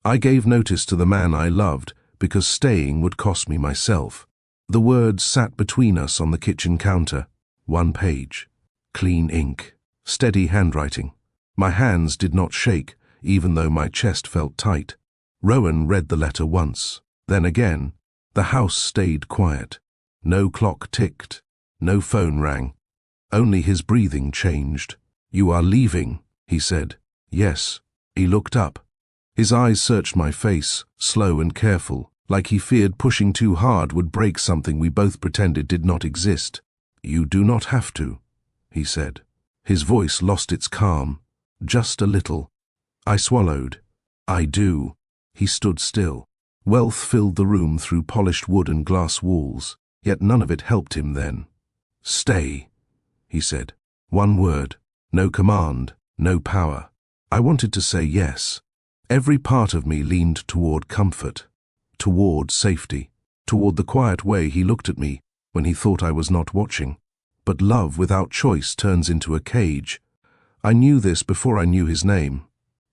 I gave notice to the man I loved because staying would cost me myself. The words sat between us on the kitchen counter. 1 page. Clean ink. Steady handwriting. My hands did not shake, even though my chest felt tight. Rowan read the letter once. Then again. The house stayed quiet. No clock ticked. No phone rang. Only his breathing changed. "You are leaving," he said. "Yes." He looked up. His eyes searched my face, slow and careful, like he feared pushing too hard would break something we both pretended did not exist. "You do not have to," he said. His voice lost its calm, just a little. I swallowed. "I do." He stood still. Wealth filled the room through polished wood and glass walls, yet none of it helped him then. "Stay," he said. One word, no command, no power. I wanted to say yes. Every part of me leaned toward comfort, toward safety, toward the quiet way he looked at me when he thought I was not watching. But love without choice turns into a cage. I knew this before I knew his name.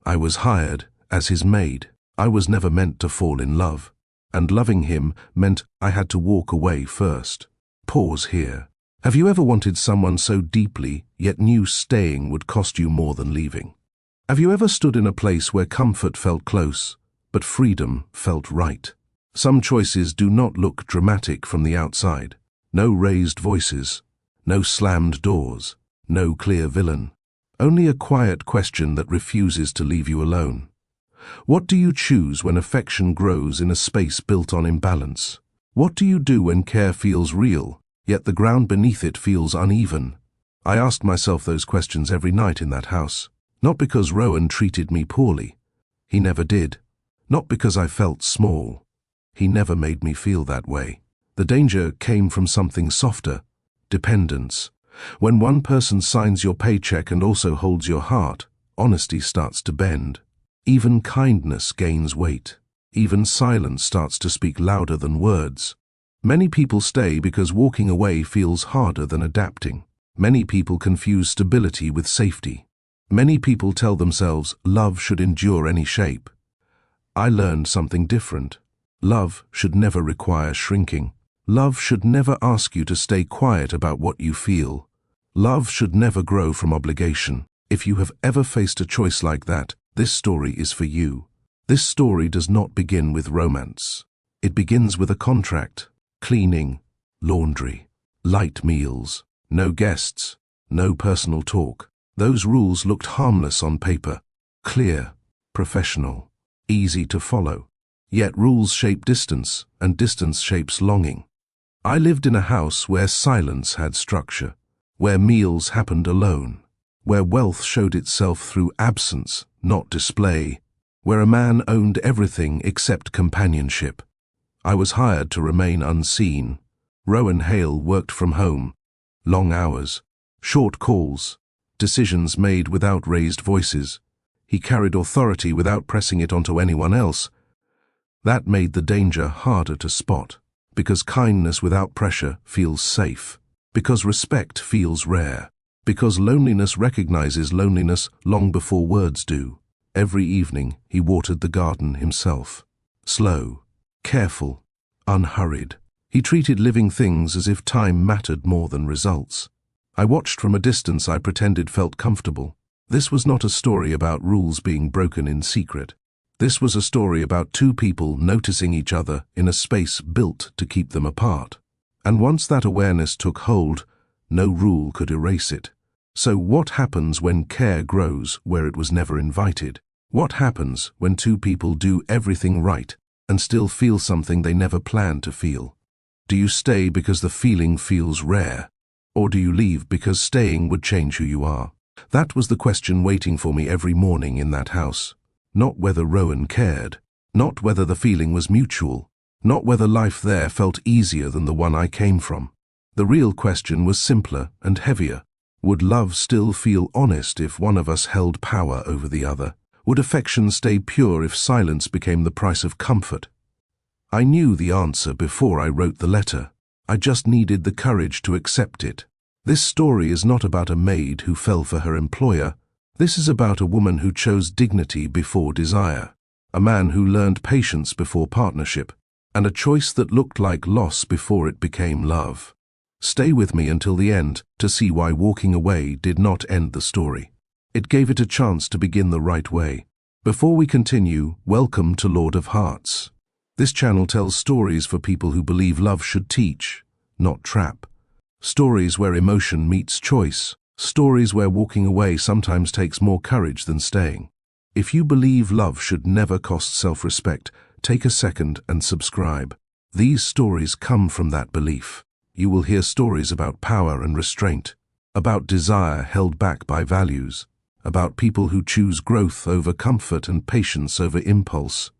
I was hired as his maid. I was never meant to fall in love, and loving him meant I had to walk away first. Pause here. Have you ever wanted someone so deeply, yet knew staying would cost you more than leaving? Have you ever stood in a place where comfort felt close, but freedom felt right? Some choices do not look dramatic from the outside. No raised voices, no slammed doors, no clear villain. Only a quiet question that refuses to leave you alone. What do you choose when affection grows in a space built on imbalance? What do you do when care feels real, yet the ground beneath it feels uneven? I asked myself those questions every night in that house. Not because Rowan treated me poorly. He never did. Not because I felt small. He never made me feel that way. The danger came from something softer. Dependence. When one person signs your paycheck and also holds your heart, honesty starts to bend. Even kindness gains weight. Even silence starts to speak louder than words. Many people stay because walking away feels harder than adapting. Many people confuse stability with safety. Many people tell themselves love should endure any shape. I learned something different. Love should never require shrinking. Love should never ask you to stay quiet about what you feel. Love should never grow from obligation. If you have ever faced a choice like that, this story is for you. This story does not begin with romance. It begins with a contract, cleaning, laundry, light meals, no guests, no personal talk. Those rules looked harmless on paper, clear, professional, easy to follow. Yet rules shape distance, and distance shapes longing. I lived in a house where silence had structure, where meals happened alone, where wealth showed itself through absence, not display, where a man owned everything except companionship. I was hired to remain unseen. Rowan Hale worked from home. Long hours, short calls, decisions made without raised voices. He carried authority without pressing it onto anyone else. That made the danger harder to spot, because kindness without pressure feels safe, because respect feels rare, because loneliness recognizes loneliness long before words do. Every evening he watered the garden himself. Slow, careful, unhurried. He treated living things as if time mattered more than results. I watched from a distance. I pretended felt comfortable. This was not a story about rules being broken in secret. This was a story about two people noticing each other in a space built to keep them apart. And once that awareness took hold, no rule could erase it. So what happens when care grows where it was never invited? What happens when two people do everything right and still feel something they never planned to feel? Do you stay because the feeling feels rare? Or do you leave because staying would change who you are? That was the question waiting for me every morning in that house. Not whether Rowan cared, not whether the feeling was mutual, not whether life there felt easier than the one I came from. The real question was simpler and heavier. Would love still feel honest if one of us held power over the other? Would affection stay pure if silence became the price of comfort? I knew the answer before I wrote the letter. I just needed the courage to accept it. This story is not about a maid who fell for her employer. This is about a woman who chose dignity before desire. a man who learned patience before partnership, and a choice that looked like loss before it became love. Stay with me until the end to see why walking away did not end the story. It gave it a chance to begin the right way. Before we continue, welcome to Lord of Hearts. This channel tells stories for people who believe love should teach, not trap. Stories where emotion meets choice. Stories where walking away sometimes takes more courage than staying. If you believe love should never cost self-respect, take a second and subscribe. These stories come from that belief. You will hear stories about power and restraint, about desire held back by values, about people who choose growth over comfort and patience over impulse.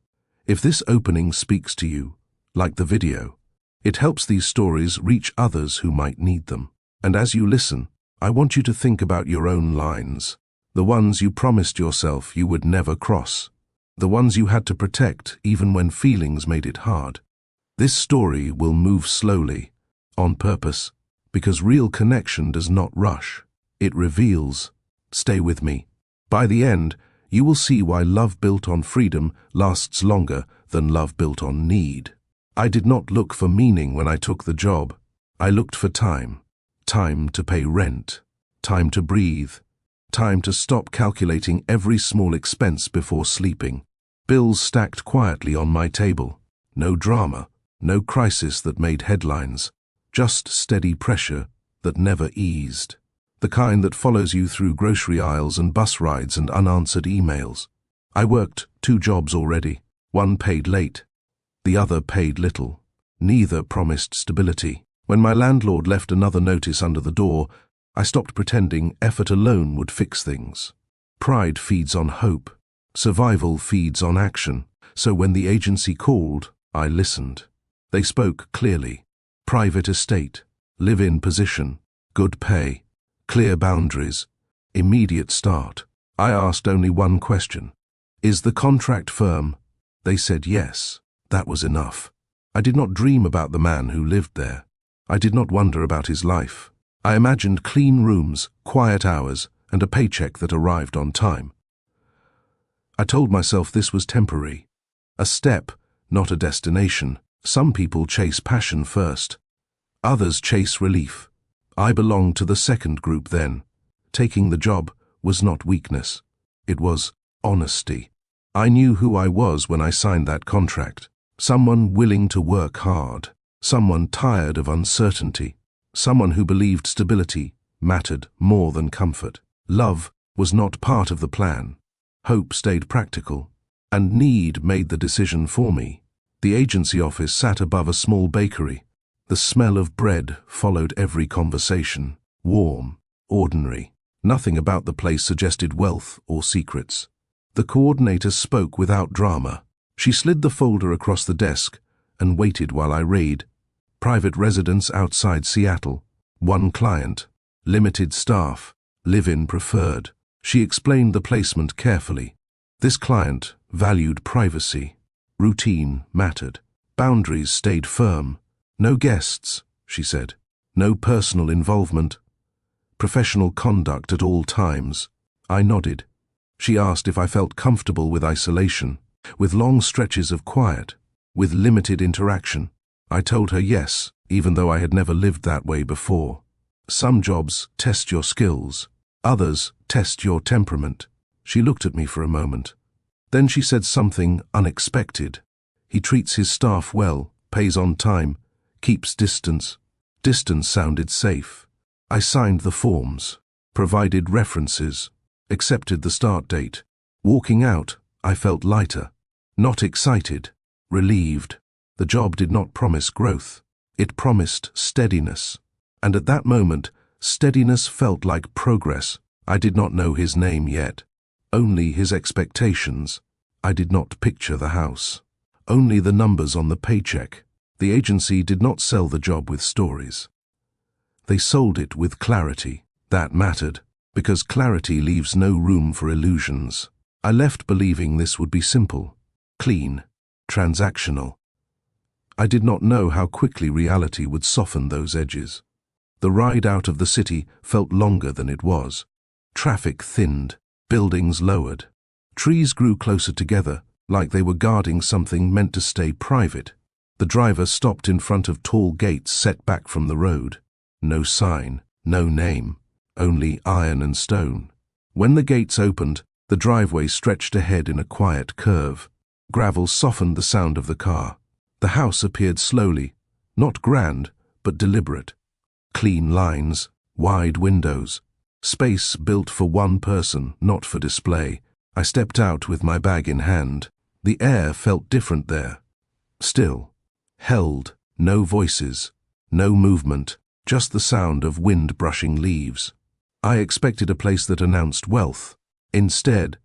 If this opening speaks to you, like the video, it helps these stories reach others who might need them. And as you listen, I want you to think about your own lines, the ones you promised yourself you would never cross, the ones you had to protect even when feelings made it hard. This story will move slowly, on purpose, because real connection does not rush. It reveals. Stay with me. By the end, you will see why love built on freedom lasts longer than love built on need. I did not look for meaning when I took the job. I looked for time. Time to pay rent. Time to breathe. Time to stop calculating every small expense before sleeping. Bills stacked quietly on my table. No drama. No crisis that made headlines. Just steady pressure that never eased. The kind that follows you through grocery aisles and bus rides and unanswered emails. I worked 2 jobs already. One paid late. The other paid little. Neither promised stability. When my landlord left another notice under the door, I stopped pretending effort alone would fix things. Pride feeds on hope. Survival feeds on action. So when the agency called, I listened. They spoke clearly. Private estate, live-in position, good pay, clear boundaries, immediate start. I asked only one question. Is the contract firm? They said yes. That was enough. I did not dream about the man who lived there. I did not wonder about his life. I imagined clean rooms, quiet hours, and a paycheck that arrived on time. I told myself this was temporary. A step, not a destination. Some people chase passion first. Others chase relief. I belonged to the second group then. Taking the job was not weakness. It was honesty. I knew who I was when I signed that contract. Someone willing to work hard. Someone tired of uncertainty. Someone who believed stability mattered more than comfort. Love was not part of the plan. Hope stayed practical. And need made the decision for me. The agency office sat above a small bakery. The smell of bread followed every conversation. Warm, ordinary. Nothing about the place suggested wealth or secrets. The coordinator spoke without drama. She slid the folder across the desk and waited while I read. Private residence outside Seattle. 1 client. Limited staff. Live-in preferred. She explained the placement carefully. This client valued privacy. Routine mattered. Boundaries stayed firm. No guests, she said. No personal involvement. Professional conduct at all times. I nodded. She asked if I felt comfortable with isolation, with long stretches of quiet, with limited interaction. I told her yes, even though I had never lived that way before. Some jobs test your skills. Others test your temperament. She looked at me for a moment. Then she said something unexpected. He treats his staff well, pays on time, keeps distance. Distance sounded safe. I signed the forms, provided references, accepted the start date. Walking out, I felt lighter. Not excited, relieved. The job did not promise growth. It promised steadiness. And at that moment, steadiness felt like progress. I did not know his name yet. Only his expectations. I did not picture the house. Only the numbers on the paycheck. The agency did not sell the job with stories. They sold it with clarity. That mattered, because clarity leaves no room for illusions. I left believing this would be simple, clean, transactional. I did not know how quickly reality would soften those edges. The ride out of the city felt longer than it was. Traffic thinned, buildings lowered. Trees grew closer together, like they were guarding something meant to stay private. The driver stopped in front of tall gates set back from the road. No sign, no name, only iron and stone. When the gates opened, the driveway stretched ahead in a quiet curve. Gravel softened the sound of the car. The house appeared slowly, not grand, but deliberate. Clean lines, wide windows, space built for one person, not for display. I stepped out with my bag in hand. The air felt different there. Still, held, no voices, no movement, just the sound of wind brushing leaves. I expected a place that announced wealth. Instead,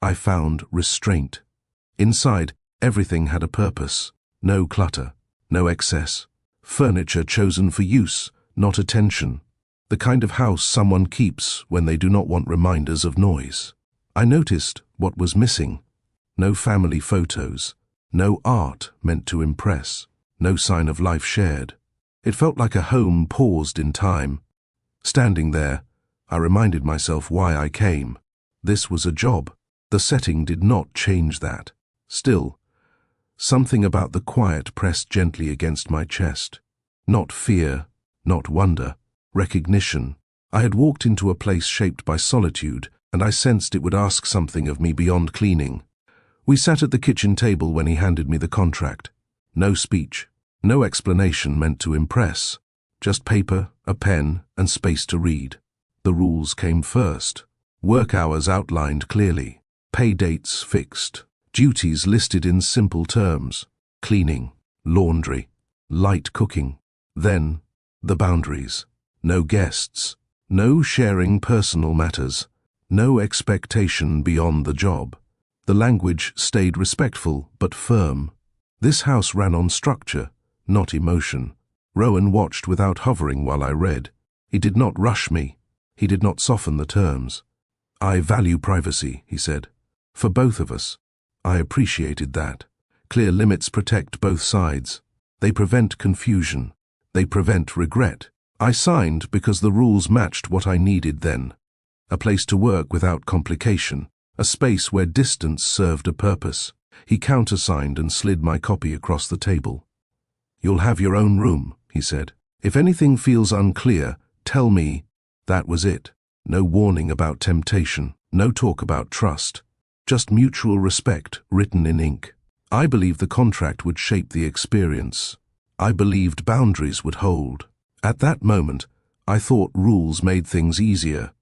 I found restraint. Inside, everything had a purpose. No clutter, no excess. Furniture chosen for use, not attention. The kind of house someone keeps when they do not want reminders of noise. I noticed what was missing. No family photos, no art meant to impress, no sign of life shared. It felt like a home paused in time. Standing there, I reminded myself why I came. This was a job. The setting did not change that. Still, something about the quiet pressed gently against my chest. Not fear, not wonder, recognition. I had walked into a place shaped by solitude, and I sensed it would ask something of me beyond cleaning. We sat at the kitchen table when he handed me the contract. No speech, no explanation meant to impress. Just paper, a pen, and space to read. The rules came first. Work hours outlined clearly. Pay dates fixed. Duties listed in simple terms. Cleaning, laundry, light cooking. Then, the boundaries. No guests. No sharing personal matters. No expectation beyond the job. The language stayed respectful but firm. This house ran on structure, not emotion. Rowan watched without hovering while I read. He did not rush me. He did not soften the terms. "I value privacy," he said. "For both of us." I appreciated that. Clear limits protect both sides. They prevent confusion. They prevent regret. I signed because the rules matched what I needed then. A place to work without complication. A space where distance served a purpose. He countersigned and slid my copy across the table. "You'll have your own room," he said. "If anything feels unclear, tell me." That was it. No warning about temptation. No talk about trust. Just mutual respect written in ink. I believed the contract would shape the experience. I believed boundaries would hold. At that moment, I thought rules made things easier.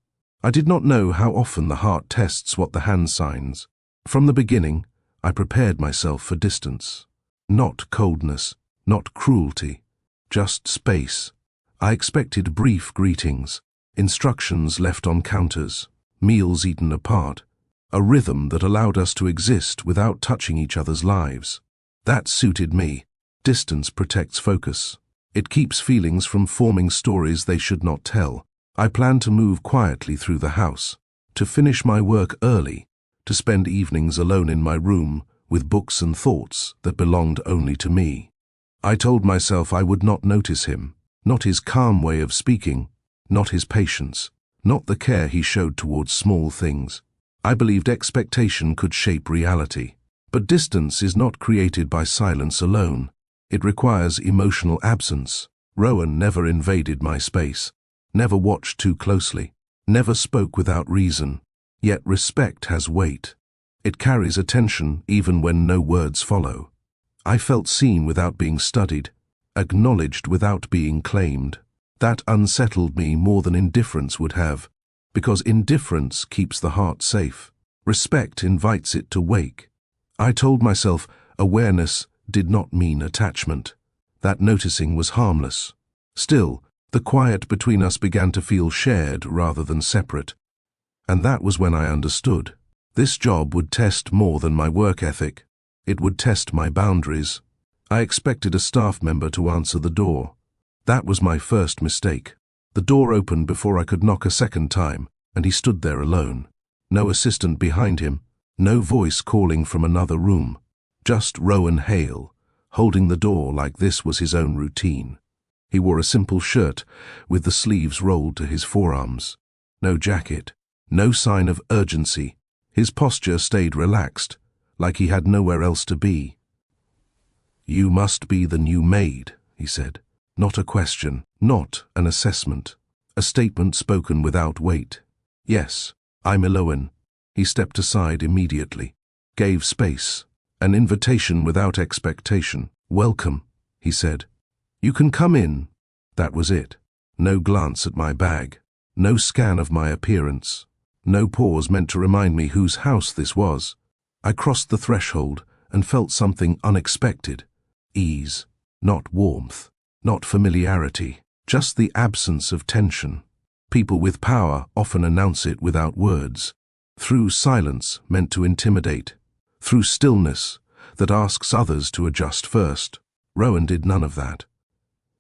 I did not know how often the heart tests what the hand signs. From the beginning, I prepared myself for distance. Not coldness, not cruelty, just space. I expected brief greetings, instructions left on counters, meals eaten apart, a rhythm that allowed us to exist without touching each other's lives. That suited me. Distance protects focus. It keeps feelings from forming stories they should not tell. I planned to move quietly through the house, to finish my work early, to spend evenings alone in my room with books and thoughts that belonged only to me. I told myself I would not notice him, not his calm way of speaking, not his patience, not the care he showed towards small things. I believed expectation could shape reality. But distance is not created by silence alone. It requires emotional absence. Rowan never invaded my space, never watched too closely, never spoke without reason. Yet respect has weight. It carries attention even when no words follow. I felt seen without being studied, acknowledged without being claimed. That unsettled me more than indifference would have, because indifference keeps the heart safe. Respect invites it to wake. I told myself awareness did not mean attachment, that noticing was harmless. Still, the quiet between us began to feel shared rather than separate. And that was when I understood. This job would test more than my work ethic. It would test my boundaries. I expected a staff member to answer the door. That was my first mistake. The door opened before I could knock a second time, and he stood there alone. No assistant behind him, no voice calling from another room. Just Rowan Hale, holding the door like this was his own routine. He wore a simple shirt with the sleeves rolled to his forearms. No jacket, no sign of urgency. His posture stayed relaxed, like he had nowhere else to be. "You must be the new maid," he said. Not a question, not an assessment. A statement spoken without weight. "Yes, I'm Eloin." He stepped aside immediately, gave space, an invitation without expectation. "Welcome," he said. "You can come in." That was it. No glance at my bag, no scan of my appearance, no pause meant to remind me whose house this was. I crossed the threshold and felt something unexpected. Ease, not warmth, not familiarity, just the absence of tension. People with power often announce it without words, through silence meant to intimidate, through stillness that asks others to adjust first. Rowan did none of that.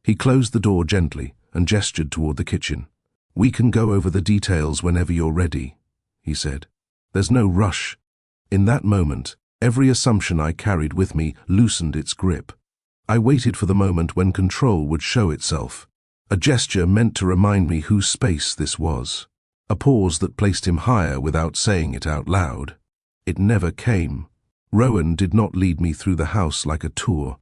He closed the door gently and gestured toward the kitchen. "We can go over the details whenever you're ready," he said. "There's no rush." In that moment, every assumption I carried with me loosened its grip. I waited for the moment when control would show itself. A gesture meant to remind me whose space this was. A pause that placed him higher without saying it out loud. It never came. Rowan did not lead me through the house like a tour.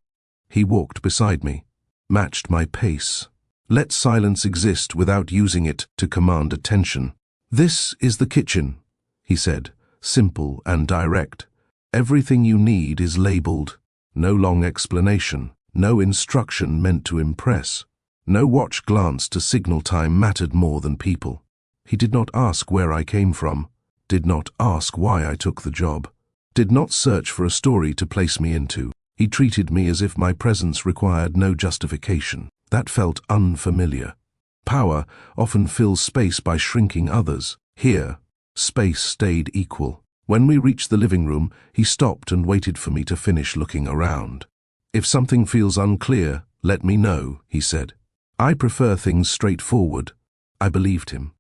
He walked beside me, matched my pace. Let silence exist without using it to command attention. "This is the kitchen," he said, simple and direct. "Everything you need is labeled. No long explanation, no instruction meant to impress. No watch glance to signal time mattered more than people." He did not ask where I came from, did not ask why I took the job, did not search for a story to place me into. He treated me as if my presence required no justification. That felt unfamiliar. Power often fills space by shrinking others. Here, space stayed equal. When we reached the living room, he stopped and waited for me to finish looking around. "If something feels unclear, let me know," he said. "I prefer things straightforward." I believed him.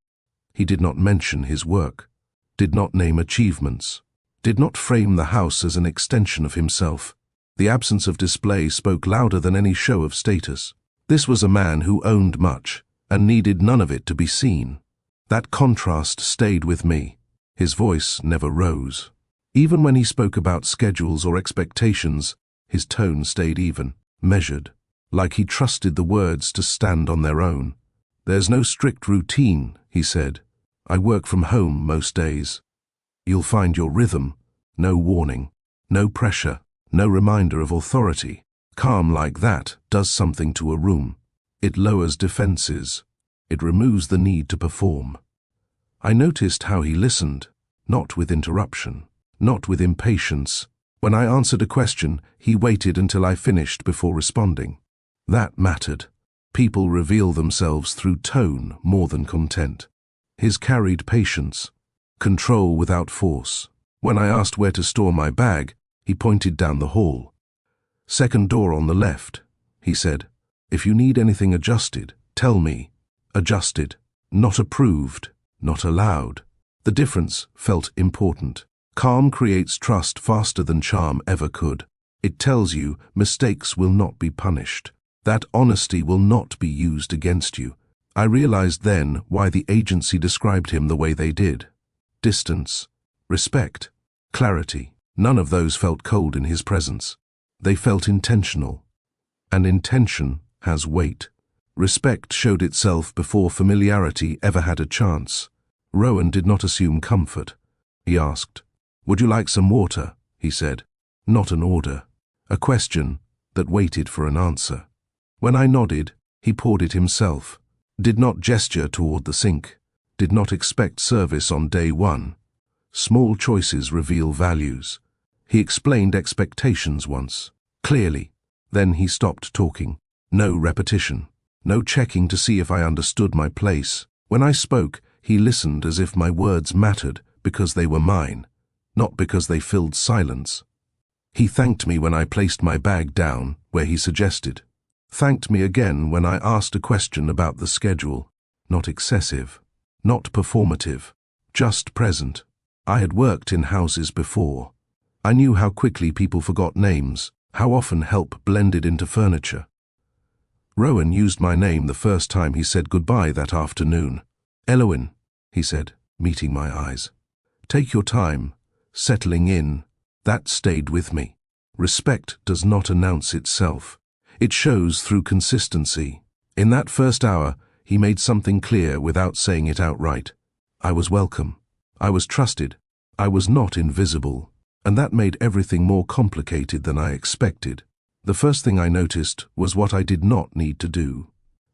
He did not mention his work, did not name achievements, did not frame the house as an extension of himself. The absence of display spoke louder than any show of status. This was a man who owned much and needed none of it to be seen. That contrast stayed with me. His voice never rose. Even when he spoke about schedules or expectations, his tone stayed even, measured, like he trusted the words to stand on their own. "There's no strict routine," he said. "I work from home most days. You'll find your rhythm, no warning, no pressure, no reminder of authority. Calm like that does something to a room. It lowers defenses. It removes the need to perform." I noticed how he listened, not with interruption, not with impatience. When I answered a question, he waited until I finished before responding. That mattered. People reveal themselves through tone more than content. His carried patience, control without force. When I asked where to store my bag, he pointed down the hall. "Second door on the left," he said. "If you need anything adjusted, tell me." Adjusted, not approved, not allowed. The difference felt important. Calm creates trust faster than charm ever could. It tells you mistakes will not be punished. That honesty will not be used against you. I realized then why the agency described him the way they did. Distance, respect, clarity. None of those felt cold in his presence. They felt intentional. And intention has weight. Respect showed itself before familiarity ever had a chance. Rowan did not assume comfort. He asked, "Would you like some water?" he said. Not an order. A question that waited for an answer. When I nodded, he poured it himself. Did not gesture toward the sink. Did not expect service on day one. Small choices reveal values. He explained expectations once, clearly. Then he stopped talking. No repetition. No checking to see if I understood my place. When I spoke, he listened as if my words mattered because they were mine, not because they filled silence. He thanked me when I placed my bag down where he suggested. Thanked me again when I asked a question about the schedule. Not excessive, not performative, just present. I had worked in houses before. I knew how quickly people forgot names, how often help blended into furniture. Rowan used my name the first time he said goodbye that afternoon. "Eloin," he said, meeting my eyes. "Take your time, settling in. That stayed with me. Respect does not announce itself. It shows through consistency. In that first hour, he made something clear without saying it outright. I was welcome. I was trusted. I was not invisible. And that made everything more complicated than I expected. The first thing I noticed was what I did not need to do.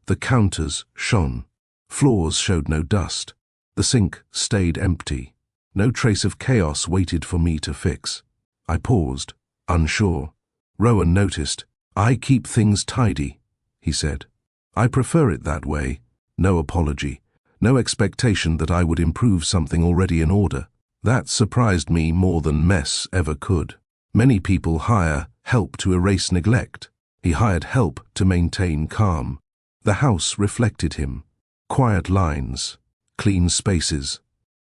The counters shone. Floors showed no dust. The sink stayed empty. No trace of chaos waited for me to fix. I paused, unsure. Rowan noticed. "I keep things tidy," he said. "I prefer it that way." No apology. No expectation that I would improve something already in order. That surprised me more than mess ever could. Many people hire help to erase neglect. He hired help to maintain calm. The house reflected him. Quiet lines, clean spaces.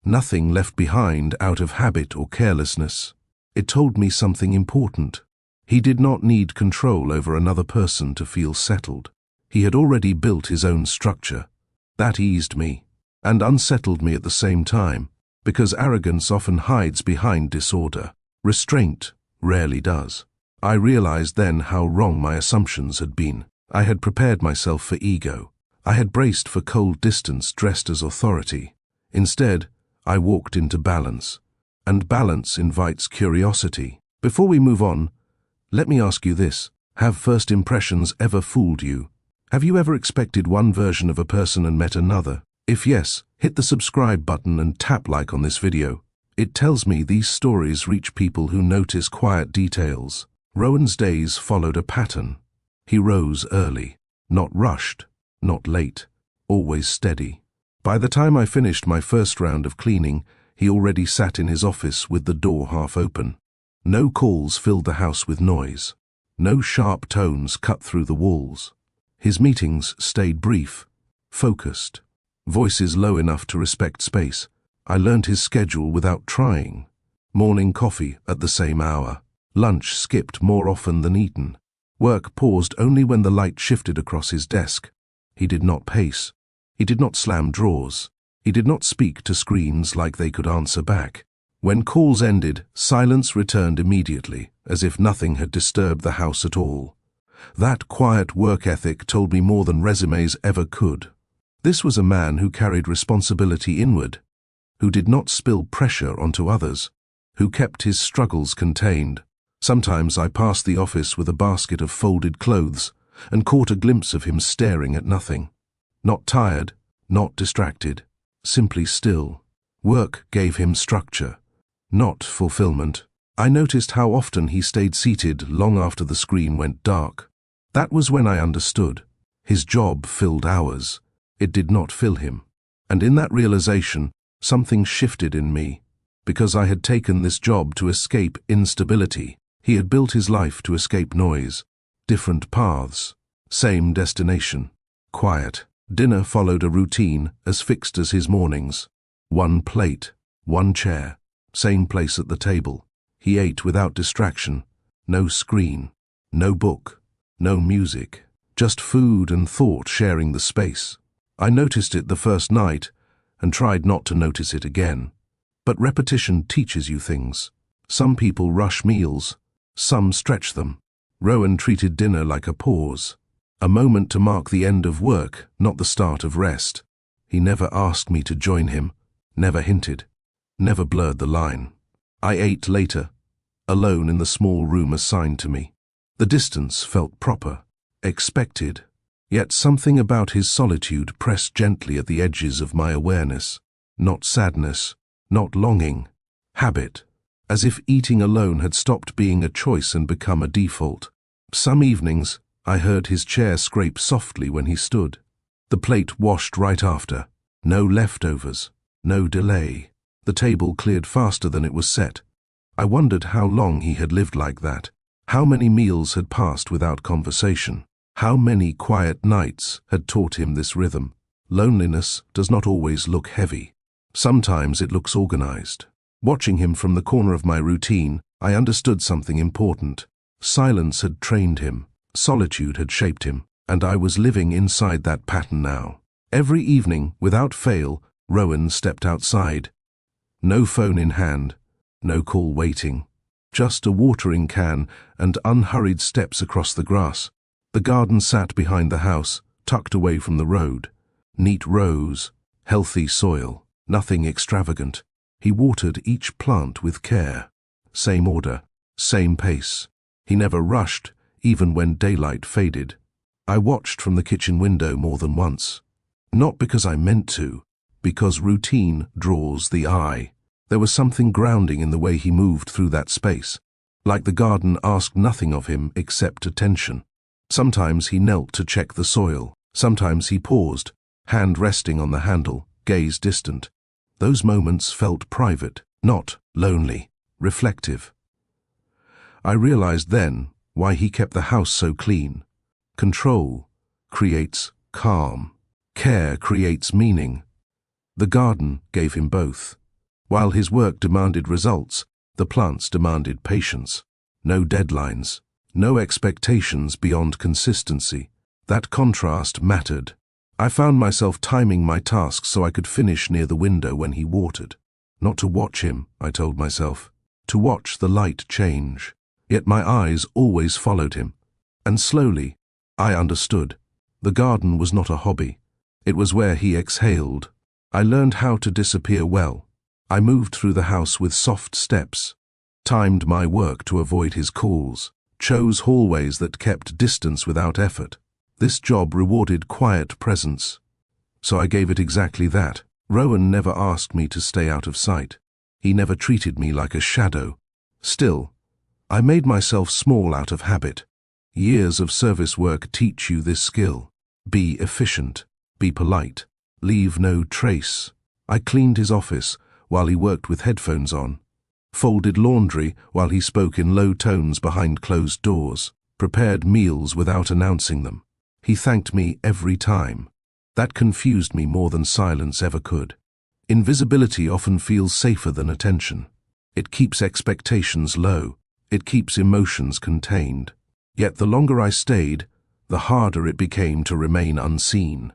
Nothing left behind out of habit or carelessness. It told me something important. He did not need control over another person to feel settled. He had already built his own structure. That eased me, and unsettled me at the same time, because arrogance often hides behind disorder. Restraint rarely does. I realized then how wrong my assumptions had been. I had prepared myself for ego. I had braced for cold distance dressed as authority. Instead, I walked into balance. And balance invites curiosity. Before we move on, let me ask you this. Have first impressions ever fooled you? Have you ever expected one version of a person and met another? If yes, hit the subscribe button and tap like on this video. It tells me these stories reach people who notice quiet details. Rowan's days followed a pattern. He rose early, not rushed, not late, always steady. By the time I finished my first round of cleaning, he already sat in his office with the door half open. No calls filled the house with noise. No sharp tones cut through the walls. His meetings stayed brief, focused, voices low enough to respect space. I learned his schedule without trying. Morning coffee at the same hour. Lunch skipped more often than eaten. Work paused only when the light shifted across his desk. He did not pace. He did not slam drawers. He did not speak to screens like they could answer back. When calls ended, silence returned immediately, as if nothing had disturbed the house at all. That quiet work ethic told me more than resumes ever could. This was a man who carried responsibility inward, who did not spill pressure onto others, who kept his struggles contained. Sometimes I passed the office with a basket of folded clothes and caught a glimpse of him staring at nothing. Not tired, not distracted, simply still. Work gave him structure, not fulfillment. I noticed how often he stayed seated long after the screen went dark. That was when I understood. His job filled hours. It did not fill him. And in that realization, something shifted in me. Because I had taken this job to escape instability, he had built his life to escape noise. Different paths, same destination. Quiet. Dinner followed a routine as fixed as his mornings. One plate, one chair, same place at the table. He ate without distraction. No screen, no book, no music. Just food and thought sharing the space. I noticed it the first night and tried not to notice it again. But repetition teaches you things. Some people rush meals, some stretch them. Rowan treated dinner like a pause, a moment to mark the end of work, not the start of rest. He never asked me to join him, never hinted, never blurred the line. I ate later, alone in the small room assigned to me. The distance felt proper, expected, yet something about his solitude pressed gently at the edges of my awareness. Not sadness, not longing, habit, as if eating alone had stopped being a choice and become a default. Some evenings, I heard his chair scrape softly when he stood. The plate washed right after. No leftovers, no delay. The table cleared faster than it was set. I wondered how long he had lived like that. How many meals had passed without conversation. How many quiet nights had taught him this rhythm. Loneliness does not always look heavy. Sometimes it looks organized. Watching him from the corner of my routine, I understood something important. Silence had trained him. Solitude had shaped him, and I was living inside that pattern now. Every evening, without fail, Rowan stepped outside. No phone in hand, no call waiting, just a watering can and unhurried steps across the grass. The garden sat behind the house, tucked away from the road. Neat rows, healthy soil, nothing extravagant. He watered each plant with care. Same order, same pace. He never rushed, even when daylight faded. I watched from the kitchen window more than once. Not because I meant to, because routine draws the eye. There was something grounding in the way he moved through that space, like the garden asked nothing of him except attention. Sometimes he knelt to check the soil. Sometimes he paused, hand resting on the handle, gaze distant. Those moments felt private, not lonely, reflective. I realized then why he kept the house so clean. Control creates calm. Care creates meaning. The garden gave him both. While his work demanded results, the plants demanded patience. No deadlines, no expectations beyond consistency. That contrast mattered. I found myself timing my tasks so I could finish near the window when he watered. Not to watch him, I told myself, to watch the light change. Yet my eyes always followed him. And slowly, I understood. The garden was not a hobby. It was where he exhaled. I learned how to disappear well. I moved through the house with soft steps, timed my work to avoid his calls, chose hallways that kept distance without effort. This job rewarded quiet presence, so I gave it exactly that. Rowan never asked me to stay out of sight. He never treated me like a shadow. Still, I made myself small out of habit. Years of service work teach you this skill. Be efficient, be polite, leave no trace. I cleaned his office while he worked with headphones on, folded laundry while he spoke in low tones behind closed doors, prepared meals without announcing them. He thanked me every time. That confused me more than silence ever could. Invisibility often feels safer than attention. It keeps expectations low. It keeps emotions contained. Yet the longer I stayed, the harder it became to remain unseen.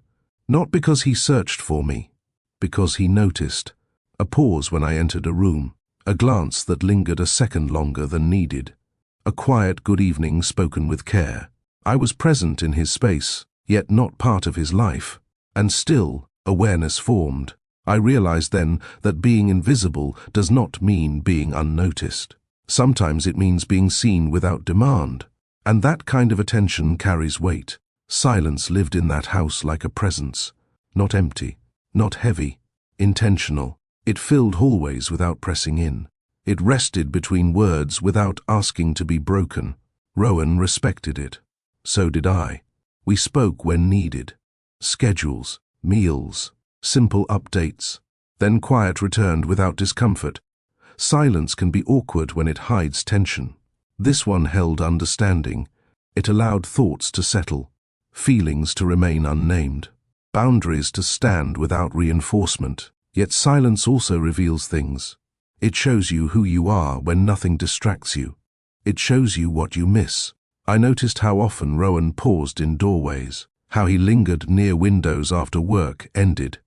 Not because he searched for me, because he noticed. A pause when I entered a room, a glance that lingered a second longer than needed. A quiet good evening spoken with care. I was present in his space, yet not part of his life. And still, awareness formed. I realized then that being invisible does not mean being unnoticed. Sometimes it means being seen without demand. And that kind of attention carries weight. Silence lived in that house like a presence. Not empty, not heavy, intentional. It filled hallways without pressing in. It rested between words without asking to be broken. Rowan respected it. So did I. We spoke when needed. Schedules, meals, simple updates. Then quiet returned without discomfort. Silence can be awkward when it hides tension. This one held understanding. It allowed thoughts to settle, feelings to remain unnamed, boundaries to stand without reinforcement. Yet silence also reveals things. It shows you who you are when nothing distracts you. It shows you what you miss. I noticed how often Rowan paused in doorways, how he lingered near windows after work ended,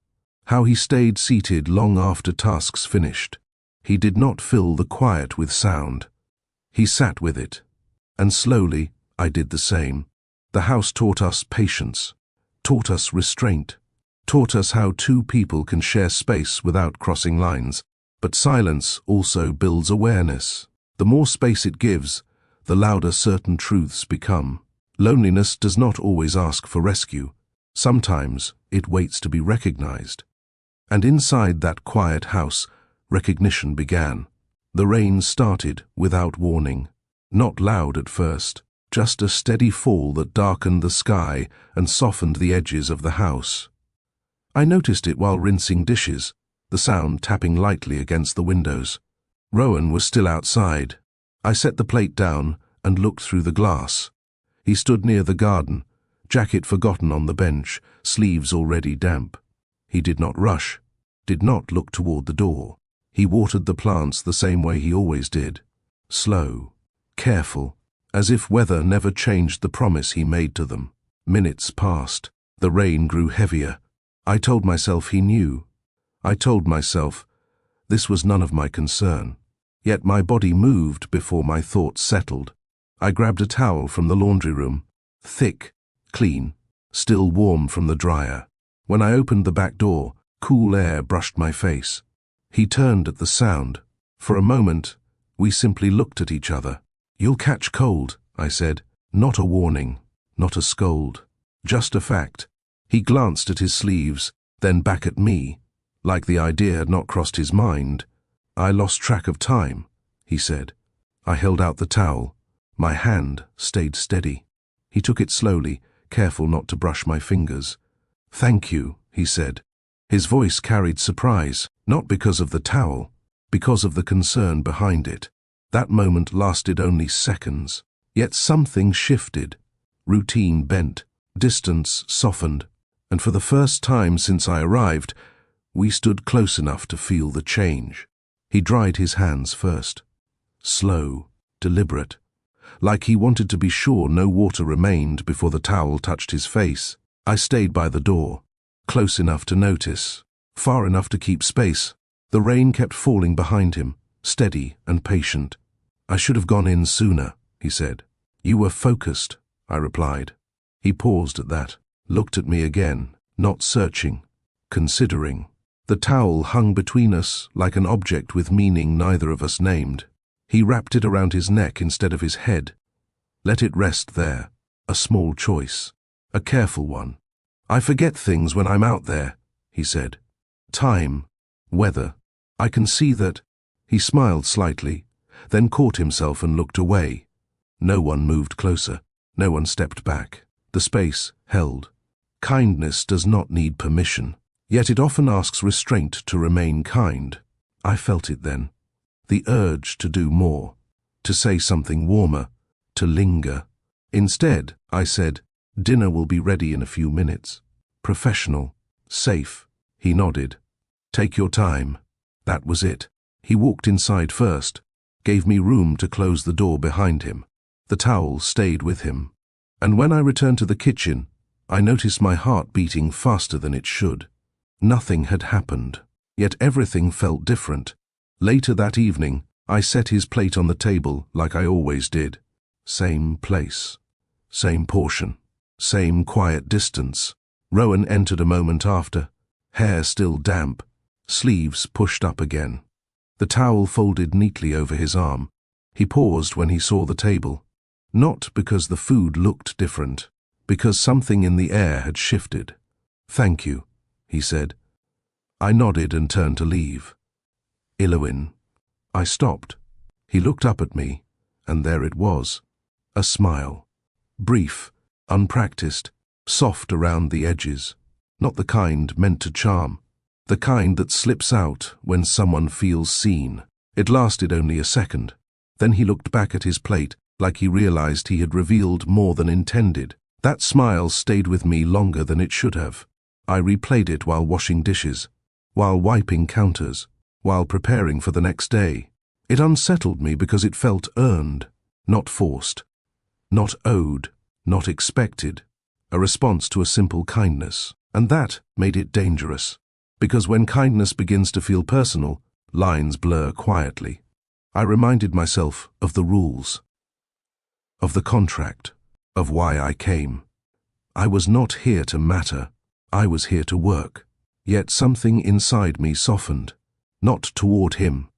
how he stayed seated long after tasks finished. He did not fill the quiet with sound. He sat with it. And slowly, I did the same. The house taught us patience, taught us restraint, taught us how two people can share space without crossing lines. But silence also builds awareness. The more space it gives, the louder certain truths become. Loneliness does not always ask for rescue. Sometimes it waits to be recognized. And inside that quiet house, recognition began. The rain started without warning. Not loud at first, just a steady fall that darkened the sky and softened the edges of the house. I noticed it while rinsing dishes, the sound tapping lightly against the windows. Rowan was still outside. I set the plate down and looked through the glass. He stood near the garden, jacket forgotten on the bench, sleeves already damp. He did not rush, did not look toward the door. He watered the plants the same way he always did. Slow, careful, as if weather never changed the promise he made to them. Minutes passed. The rain grew heavier. I told myself he knew. I told myself this was none of my concern. Yet my body moved before my thoughts settled. I grabbed a towel from the laundry room, thick, clean, still warm from the dryer. When I opened the back door, cool air brushed my face. He turned at the sound. For a moment, we simply looked at each other. "You'll catch cold," I said. Not a warning, not a scold, just a fact. He glanced at his sleeves, then back at me, like the idea had not crossed his mind. "I lost track of time," he said. I held out the towel. My hand stayed steady. He took it slowly, careful not to brush my fingers. "Thank you," he said. His voice carried surprise, not because of the towel, because of the concern behind it. That moment lasted only seconds. Yet something shifted. Routine bent, distance softened, and for the first time since I arrived, we stood close enough to feel the change. He dried his hands first. Slow, deliberate, like he wanted to be sure no water remained before the towel touched his face. I stayed by the door, close enough to notice, far enough to keep space. The rain kept falling behind him, steady and patient. "I should have gone in sooner," he said. "You were focused," I replied. He paused at that, looked at me again, not searching, considering. The towel hung between us like an object with meaning neither of us named. He wrapped it around his neck instead of his head. Let it rest there, a small choice, a careful one. "I forget things when I'm out there," he said. "Time, weather. I can see that." He smiled slightly, then caught himself and looked away. No one moved closer. No one stepped back. The space held. Kindness does not need permission, yet it often asks restraint to remain kind. I felt it then. The urge to do more, to say something warmer, to linger. Instead, I said, "Dinner will be ready in a few minutes." Professional, safe. He nodded. "Take your time." That was it. He walked inside first, gave me room to close the door behind him. The towel stayed with him. And when I returned to the kitchen, I noticed my heart beating faster than it should. Nothing had happened, yet everything felt different. Later that evening, I set his plate on the table like I always did. Same place, same portion, same quiet distance. Rowan entered a moment after, hair still damp, sleeves pushed up again. The towel folded neatly over his arm. He paused when he saw the table. Not because the food looked different, because something in the air had shifted. "Thank you," he said. I nodded and turned to leave. "Ilowin." I stopped. He looked up at me, and there it was. A smile. Brief, unpracticed, soft around the edges. Not the kind meant to charm. The kind that slips out when someone feels seen. It lasted only a second. Then he looked back at his plate, like he realized he had revealed more than intended. That smile stayed with me longer than it should have. I replayed it while washing dishes, while wiping counters, while preparing for the next day. It unsettled me because it felt earned, not forced, not owed, not expected, a response to a simple kindness. And that made it dangerous, because when kindness begins to feel personal, lines blur quietly. I reminded myself of the rules, of the contract, of why I came. I was not here to matter. I was here to work. Yet something inside me softened, not toward him,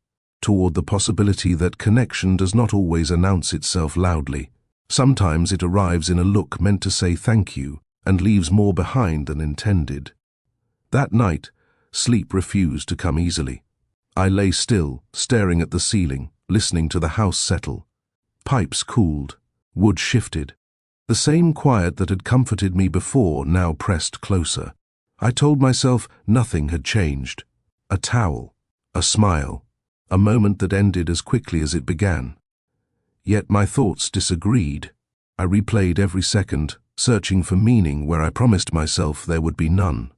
toward the possibility that connection does not always announce itself loudly. Sometimes it arrives in a look meant to say thank you and leaves more behind than intended. That night, sleep refused to come easily. I lay still, staring at the ceiling, listening to the house settle. Pipes cooled, wood shifted. The same quiet that had comforted me before now pressed closer. I told myself nothing had changed. A towel, a smile, a moment that ended as quickly as it began. Yet my thoughts disagreed. I replayed every second, searching for meaning where I promised myself there would be none.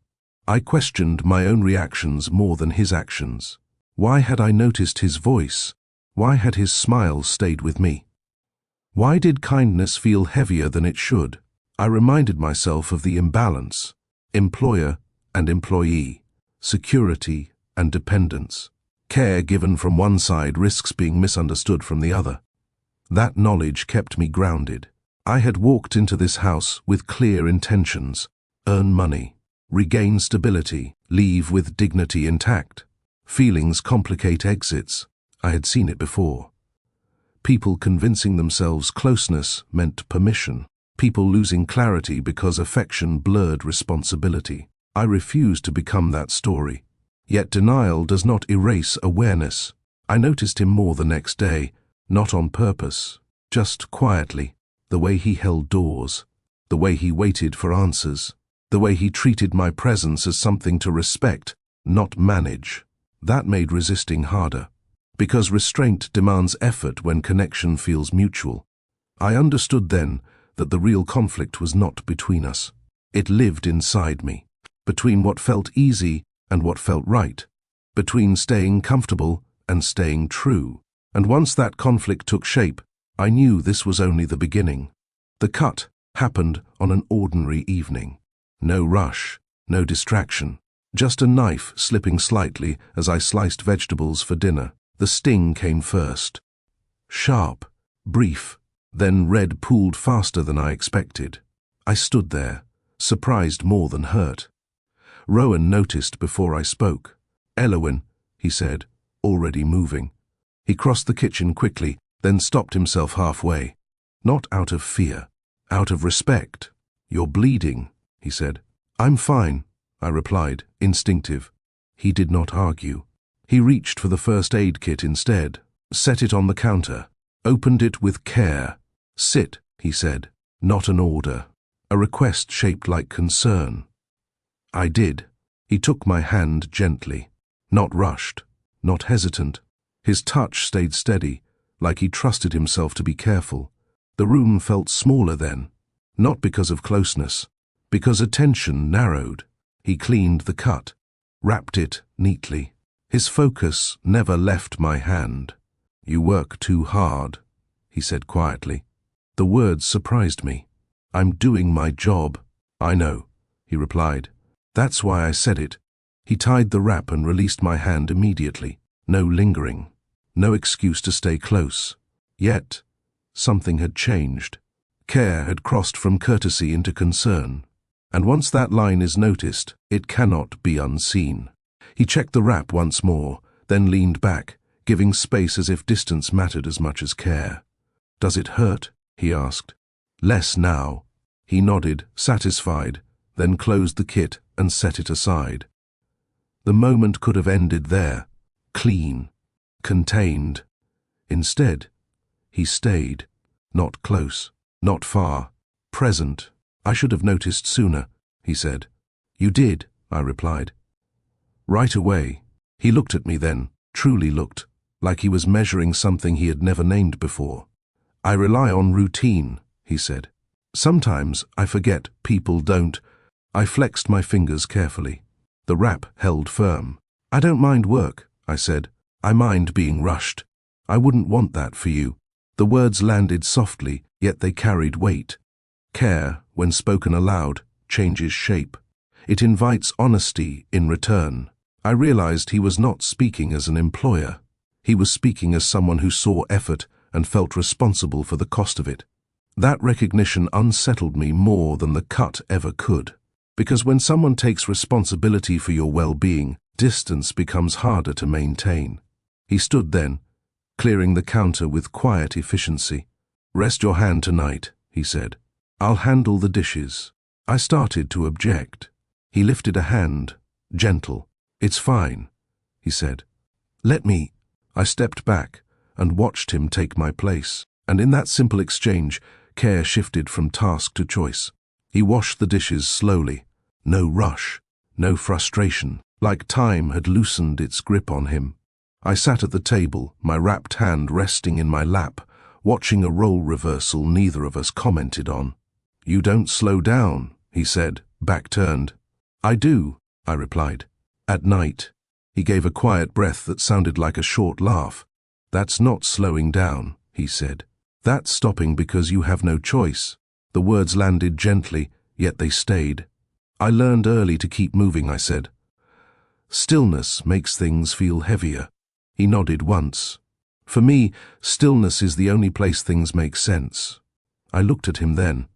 I questioned my own reactions more than his actions. Why had I noticed his voice? Why had his smile stayed with me? Why did kindness feel heavier than it should? I reminded myself of the imbalance, employer and employee, security and dependence. Care given from one side risks being misunderstood from the other. That knowledge kept me grounded. I had walked into this house with clear intentions: earn money, regain stability, leave with dignity intact. Feelings complicate exits. I had seen it before. People convincing themselves closeness meant permission. People losing clarity because affection blurred responsibility. I refused to become that story. Yet denial does not erase awareness. I noticed him more the next day, not on purpose, just quietly. The way he held doors, the way he waited for answers, the way he treated my presence as something to respect, not manage. That made resisting harder, because restraint demands effort when connection feels mutual. I understood then that the real conflict was not between us. It lived inside me, between what felt easy and what felt right, between staying comfortable and staying true. And once that conflict took shape, I knew this was only the beginning. The cut happened on an ordinary evening. No rush, no distraction, just a knife slipping slightly as I sliced vegetables for dinner. The sting came first. Sharp, brief, then red pooled faster than I expected. I stood there, surprised more than hurt. Rowan noticed before I spoke. "Elowyn," he said, already moving. He crossed the kitchen quickly, then stopped himself halfway. Not out of fear, out of respect. "You're bleeding," he said. "I'm fine," I replied, instinctive. He did not argue. He reached for the first aid kit instead, set it on the counter, opened it with care. "Sit," he said, not an order, a request shaped like concern. I did. He took my hand gently, not rushed, not hesitant. His touch stayed steady, like he trusted himself to be careful. The room felt smaller then, not because of closeness, because attention narrowed. He cleaned the cut, wrapped it neatly. His focus never left my hand. "You work too hard," he said quietly. The words surprised me. "I'm doing my job." "I know," he replied. "That's why I said it." He tied the wrap and released my hand immediately. No lingering, no excuse to stay close. Yet, something had changed. Care had crossed from courtesy into concern. And once that line is noticed, it cannot be unseen. He checked the wrap once more, then leaned back, giving space as if distance mattered as much as care. "Does it hurt?" he asked. "Less now." He nodded, satisfied, then closed the kit and set it aside. The moment could have ended there, clean, contained. Instead, he stayed, not close, not far, present. "I should have noticed sooner," he said. "You did," I replied. Right away. He looked at me then, truly looked, like he was measuring something he had never named before. "I rely on routine," he said. "Sometimes I forget people don't." I flexed my fingers carefully. The wrap held firm. "I don't mind work," I said. "I mind being rushed. I wouldn't want that for you." The words landed softly, yet they carried weight. Care, when spoken aloud, changes shape. It invites honesty in return. I realized he was not speaking as an employer. He was speaking as someone who saw effort and felt responsible for the cost of it. That recognition unsettled me more than the cut ever could. Because when someone takes responsibility for your well-being, distance becomes harder to maintain. He stood then, clearing the counter with quiet efficiency. "Rest your hand tonight," he said. "I'll handle the dishes." I started to object. He lifted a hand, gentle. "It's fine," he said. "Let me." I stepped back and watched him take my place. And in that simple exchange, care shifted from task to choice. He washed the dishes slowly. No rush, no frustration, like time had loosened its grip on him. I sat at the table, my wrapped hand resting in my lap, watching a role reversal neither of us commented on. "You don't slow down," he said, back turned. "I do," I replied. "At night." He gave a quiet breath that sounded like a short laugh. "That's not slowing down," he said. "That's stopping because you have no choice." The words landed gently, yet they stayed. "I learned early to keep moving," I said. "Stillness makes things feel heavier." He nodded once. For me, stillness is the only place things make sense. I looked at him then.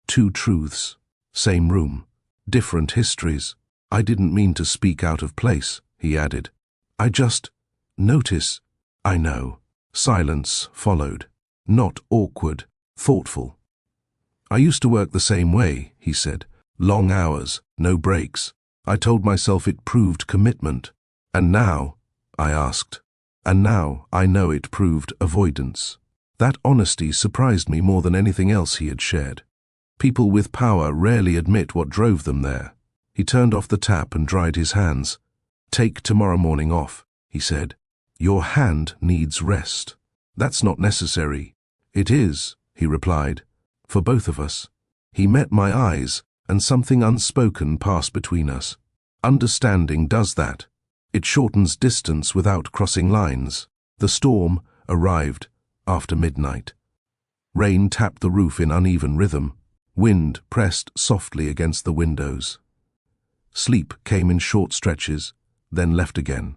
Two truths. Same room. Different histories. I didn't mean to speak out of place, he added. I just notice. I know. Silence followed. Not awkward, thoughtful. I used to work the same way, he said. Long hours, no breaks. I told myself it proved commitment. And now, I asked. And now I know it proved avoidance. That honesty surprised me more than anything else he had shared. People with power rarely admit what drove them there. He turned off the tap and dried his hands. Take tomorrow morning off, he said. Your hand needs rest. That's not necessary. It is, he replied, for both of us. He met my eyes, and something unspoken passed between us. Understanding does that. It shortens distance without crossing lines. The storm arrived after midnight. Rain tapped the roof in uneven rhythm. Wind pressed softly against the windows. Sleep came in short stretches, then left again.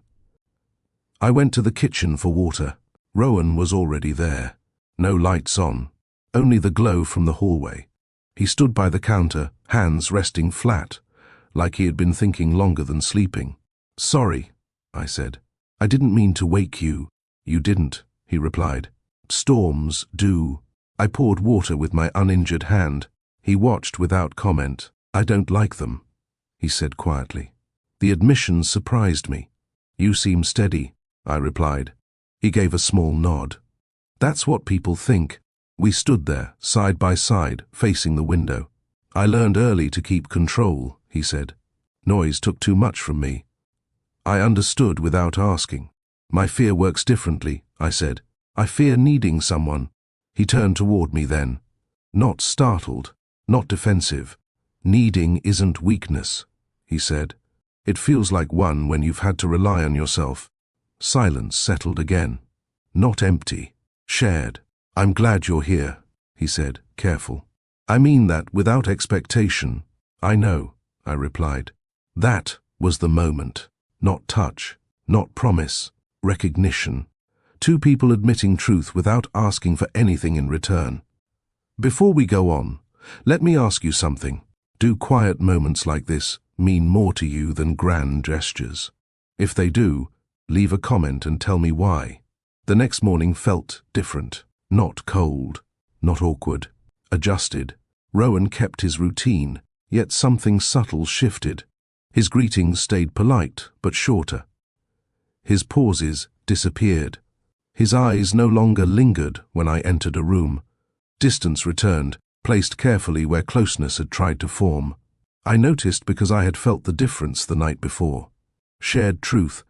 I went to the kitchen for water. Rowan was already there. No lights on, only the glow from the hallway. He stood by the counter, hands resting flat, like he had been thinking longer than sleeping. Sorry, I said. I didn't mean to wake you. You didn't, he replied. Storms do. I poured water with my uninjured hand. He watched without comment. I don't like them, he said quietly. The admission surprised me. You seem steady, I replied. He gave a small nod. That's what people think. We stood there, side by side, facing the window. I learned early to keep control, he said. Noise took too much from me. I understood without asking. My fear works differently, I said. I fear needing someone. He turned toward me then. Not startled, not defensive. Needing isn't weakness, he said. It feels like one when you've had to rely on yourself. Silence settled again. Not empty, shared. I'm glad you're here, he said, careful. I mean that without expectation. I know, I replied. That was the moment. Not touch, not promise, recognition. Two people admitting truth without asking for anything in return. Before we go on, let me ask you something. Do quiet moments like this mean more to you than grand gestures? If they do, leave a comment and tell me why. The next morning felt different. Not cold, not awkward, adjusted. Rowan kept his routine, yet something subtle shifted. His greetings stayed polite, but shorter. His pauses disappeared. His eyes no longer lingered when I entered a room. Distance returned, placed carefully where closeness had tried to form. I noticed because I had felt the difference the night before. Shared truth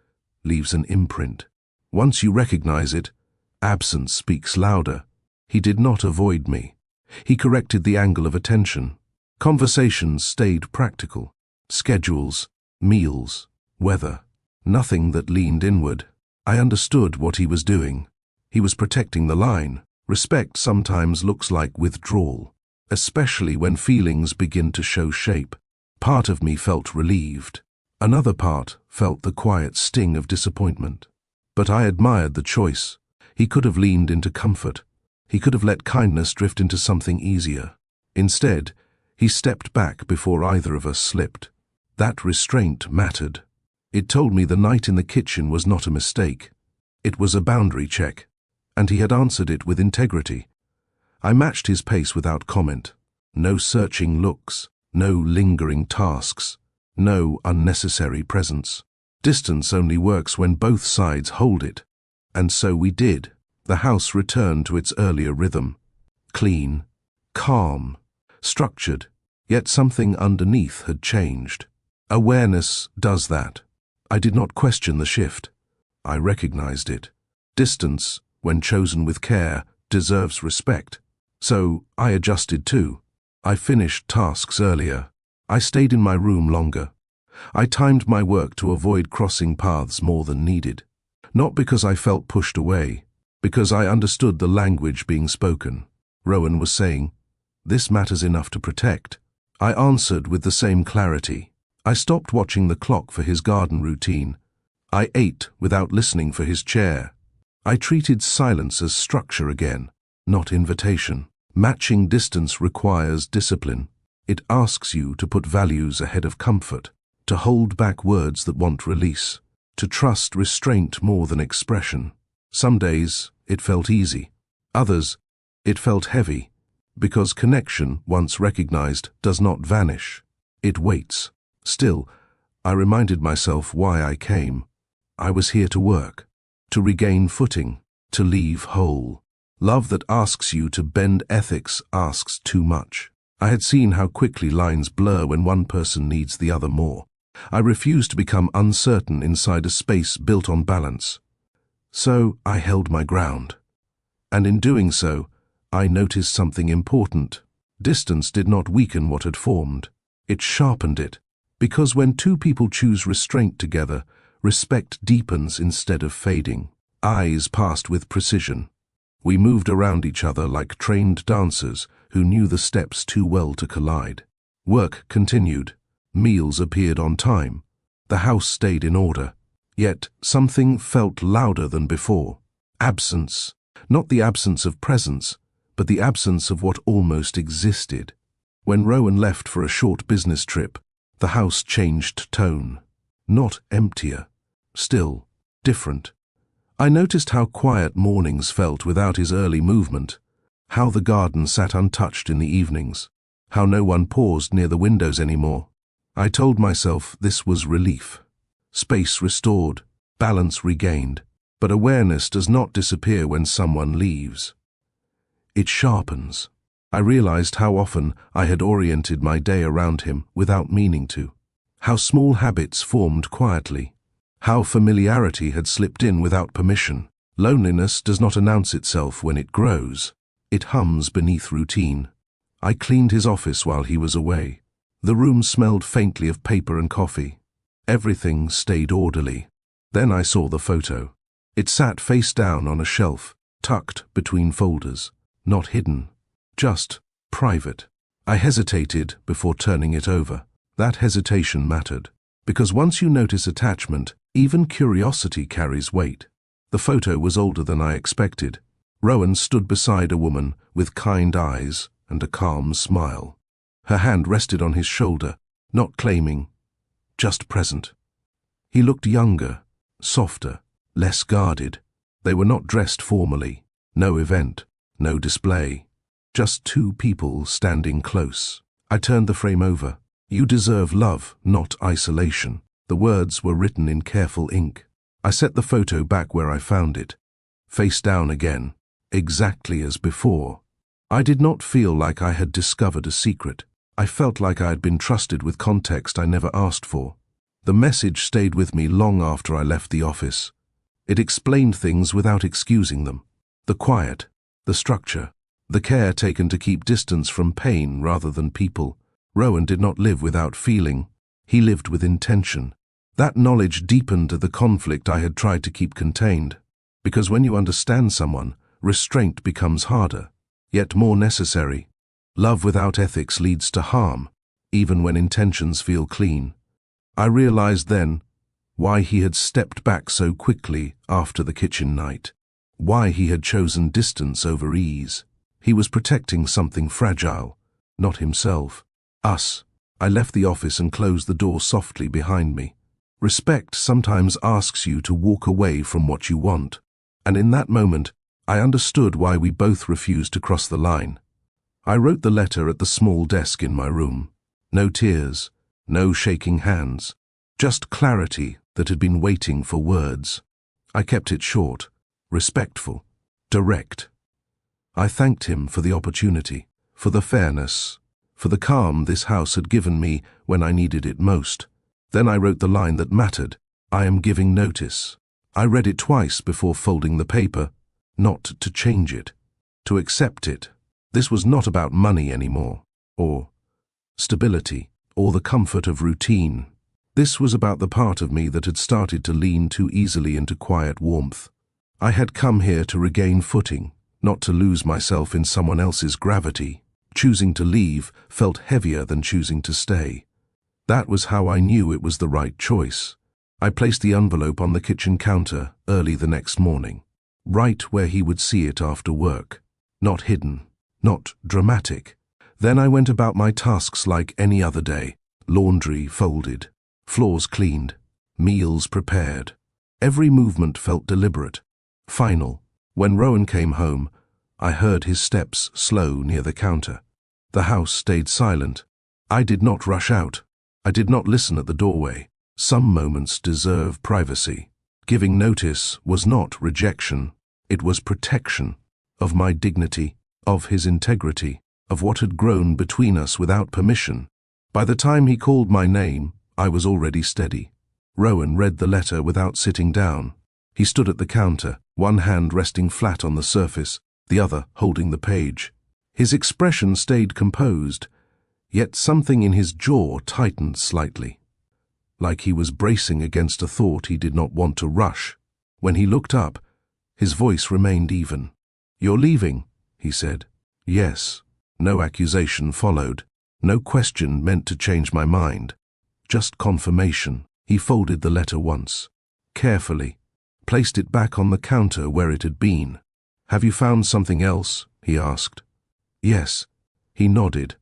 leaves an imprint. Once you recognize it, absence speaks louder. He did not avoid me. He corrected the angle of attention. Conversations stayed practical. Schedules, meals, weather. Nothing that leaned inward. I understood what he was doing. He was protecting the line. Respect sometimes looks like withdrawal, especially when feelings begin to show shape. Part of me felt relieved. Another part felt the quiet sting of disappointment. But I admired the choice. He could have leaned into comfort. He could have let kindness drift into something easier. Instead, he stepped back before either of us slipped. That restraint mattered. It told me the night in the kitchen was not a mistake. It was a boundary check, and he had answered it with integrity. I matched his pace without comment. No searching looks, no lingering tasks, no unnecessary presence. Distance only works when both sides hold it. And so we did. The house returned to its earlier rhythm. Clean, calm, structured, yet something underneath had changed. Awareness does that. I did not question the shift. I recognized it. Distance, when chosen with care, deserves respect. So I adjusted too. I finished tasks earlier. I stayed in my room longer. I timed my work to avoid crossing paths more than needed. Not because I felt pushed away, because I understood the language being spoken. Rowan was saying, "This matters enough to protect." I answered with the same clarity. I stopped watching the clock for his garden routine. I ate without listening for his chair. I treated silence as structure again, not invitation. Matching distance requires discipline. It asks you to put values ahead of comfort, to hold back words that want release, to trust restraint more than expression. Some days it felt easy. Others, it felt heavy, because connection, once recognized, does not vanish. It waits. Still, I reminded myself why I came. I was here to work, to regain footing, to leave whole. Love that asks you to bend ethics asks too much. I had seen how quickly lines blur when one person needs the other more. I refused to become uncertain inside a space built on balance. So I held my ground. And in doing so, I noticed something important. Distance did not weaken what had formed. It sharpened it. Because when two people choose restraint together, respect deepens instead of fading. Eyes passed with precision. We moved around each other like trained dancers who knew the steps too well to collide. Work continued. Meals appeared on time. The house stayed in order. Yet something felt louder than before. Absence. Not the absence of presence, but the absence of what almost existed. When Rowan left for a short business trip, the house changed tone. Not emptier. Still, different. I noticed how quiet mornings felt without his early movement, how the garden sat untouched in the evenings, how no one paused near the windows anymore. I told myself this was relief. Space restored, balance regained, but awareness does not disappear when someone leaves. It sharpens. I realized how often I had oriented my day around him without meaning to, how small habits formed quietly, how familiarity had slipped in without permission. Loneliness does not announce itself when it grows. It hums beneath routine. I cleaned his office while he was away. The room smelled faintly of paper and coffee. Everything stayed orderly. Then I saw the photo. It sat face down on a shelf, tucked between folders, not hidden, just private. I hesitated before turning it over. That hesitation mattered, because once you notice attachment, even curiosity carries weight. The photo was older than I expected. Rowan stood beside a woman with kind eyes and a calm smile. Her hand rested on his shoulder, not claiming, just present. He looked younger, softer, less guarded. They were not dressed formally. No event, no display. Just two people standing close. I turned the frame over. You deserve love, not isolation. The words were written in careful ink. I set the photo back where I found it, face down again, exactly as before. I did not feel like I had discovered a secret. I felt like I had been trusted with context I never asked for. The message stayed with me long after I left the office. It explained things without excusing them. The quiet, the structure, the care taken to keep distance from pain rather than people. Rowan did not live without feeling. He lived with intention. That knowledge deepened the conflict I had tried to keep contained. Because when you understand someone, restraint becomes harder, yet more necessary. Love without ethics leads to harm, even when intentions feel clean. I realized then why he had stepped back so quickly after the kitchen night, why he had chosen distance over ease. He was protecting something fragile, not himself. Us. I left the office and closed the door softly behind me. Respect sometimes asks you to walk away from what you want, and in that moment, I understood why we both refused to cross the line. I wrote the letter at the small desk in my room. No tears, no shaking hands, just clarity that had been waiting for words. I kept it short, respectful, direct. I thanked him for the opportunity, for the fairness, for the calm this house had given me when I needed it most. Then I wrote the line that mattered. I am giving notice. I read it twice before folding the paper, not to change it, to accept it. This was not about money anymore, or stability, or the comfort of routine. This was about the part of me that had started to lean too easily into quiet warmth. I had come here to regain footing, not to lose myself in someone else's gravity. Choosing to leave felt heavier than choosing to stay. That was how I knew it was the right choice. I placed the envelope on the kitchen counter early the next morning, right where he would see it after work. Not hidden, not dramatic. Then I went about my tasks like any other day. Laundry folded, floors cleaned, meals prepared. Every movement felt deliberate, final. When Rowan came home, I heard his steps slow near the counter. The house stayed silent. I did not rush out. I did not listen at the doorway. Some moments deserve privacy. Giving notice was not rejection. It was protection of my dignity, of his integrity, of what had grown between us without permission. By the time he called my name, I was already steady. Rowan read the letter without sitting down. He stood at the counter, one hand resting flat on the surface, the other holding the page. His expression stayed composed, yet something in his jaw tightened slightly, like he was bracing against a thought he did not want to rush. When he looked up, his voice remained even. "You're leaving," he said. "Yes." No accusation followed. No question meant to change my mind. Just confirmation. He folded the letter once, carefully, placed it back on the counter where it had been. "Have you found something else?" he asked. "Yes." He nodded,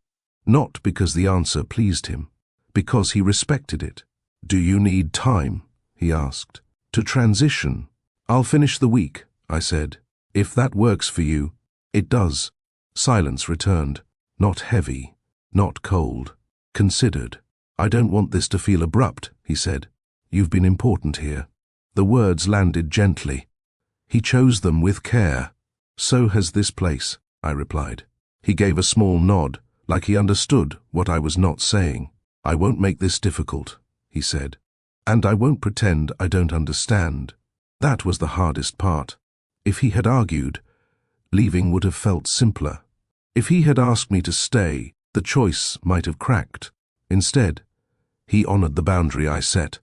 not because the answer pleased him, because he respected it. "Do you need time?" he asked. "To transition?" "I'll finish the week," I said. "If that works for you." "It does." Silence returned, not heavy, not cold, considered. "I don't want this to feel abrupt," he said. "You've been important here." The words landed gently. He chose them with care. "So has this place," I replied. He gave a small nod, like he understood what I was not saying. "I won't make this difficult," he said. "And I won't pretend I don't understand." That was the hardest part. If he had argued, leaving would have felt simpler. If he had asked me to stay, the choice might have cracked. Instead, he honored the boundary I set.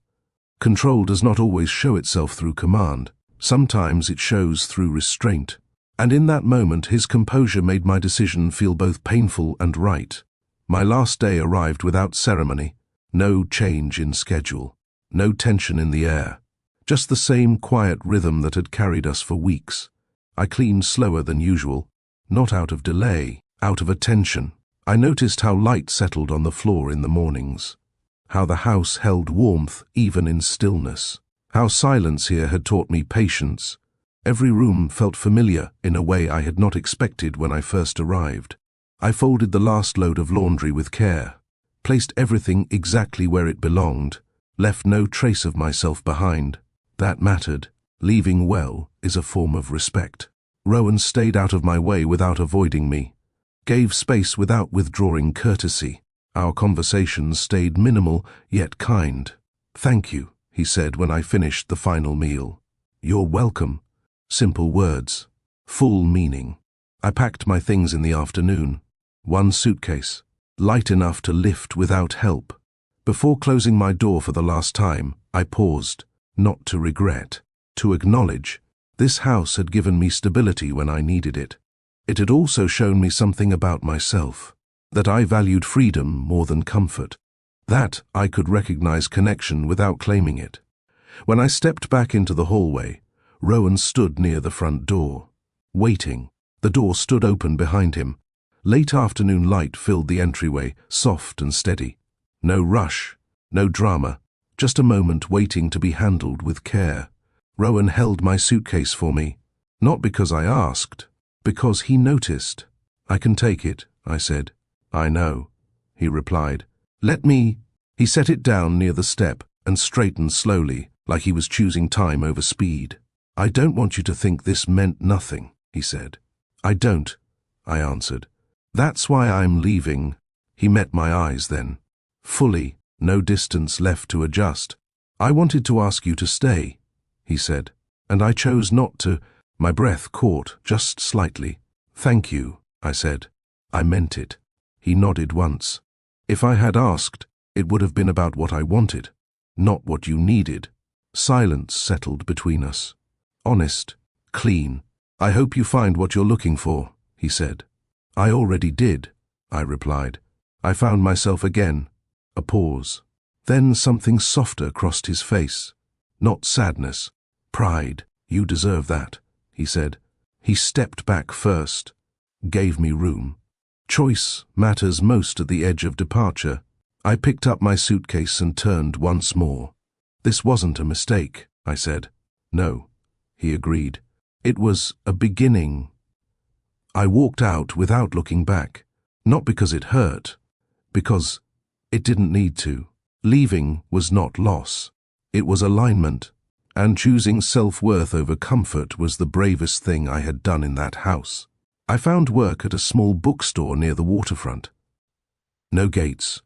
Control does not always show itself through command. Sometimes it shows through restraint. And in that moment, his composure made my decision feel both painful and right. My last day arrived without ceremony. No change in schedule. No tension in the air. Just the same quiet rhythm that had carried us for weeks. I cleaned slower than usual, not out of delay, out of attention. I noticed how light settled on the floor in the mornings, how the house held warmth even in stillness, how silence here had taught me patience. Every room felt familiar in a way I had not expected when I first arrived. I folded the last load of laundry with care, placed everything exactly where it belonged, left no trace of myself behind. That mattered. Leaving well is a form of respect. Rowan stayed out of my way without avoiding me, gave space without withdrawing courtesy. Our conversations stayed minimal yet kind. "Thank you," he said when I finished the final meal. "You're welcome." Simple words, full meaning. I packed my things in the afternoon. One suitcase, light enough to lift without help. Before closing my door for the last time, I paused, not to regret, to acknowledge. This house had given me stability when I needed it. It had also shown me something about myself, that I valued freedom more than comfort, that I could recognize connection without claiming it. When I stepped back into the hallway, Rowan stood near the front door, waiting. The door stood open behind him. Late afternoon light filled the entryway, soft and steady. No rush, no drama, just a moment waiting to be handled with care. Rowan held my suitcase for me, not because I asked, because he noticed. "I can take it," I said. "I know," he replied. "Let me—" He set it down near the step and straightened slowly, like he was choosing time over speed. "I don't want you to think this meant nothing," he said. "I don't," I answered. "That's why I'm leaving." He met my eyes then, fully, no distance left to adjust. "I wanted to ask you to stay," he said, "and I chose not to." My breath caught just slightly. "Thank you," I said. I meant it. He nodded once. "If I had asked, it would have been about what I wanted, not what you needed." Silence settled between us. Honest, clean. "I hope you find what you're looking for," he said. "I already did," I replied. I found myself again. A pause. Then something softer crossed his face. Not sadness. Pride. You deserve that, he said. He stepped back first, gave me room. Choice matters most at the edge of departure. I picked up my suitcase and turned once more. This wasn't a mistake, I said. No, he agreed. It was a beginning. I walked out without looking back, not because it hurt, because it didn't need to. Leaving was not loss. It was alignment, and choosing self-worth over comfort was the bravest thing I had done in that house. I found work at a small bookstore near the waterfront. No gates,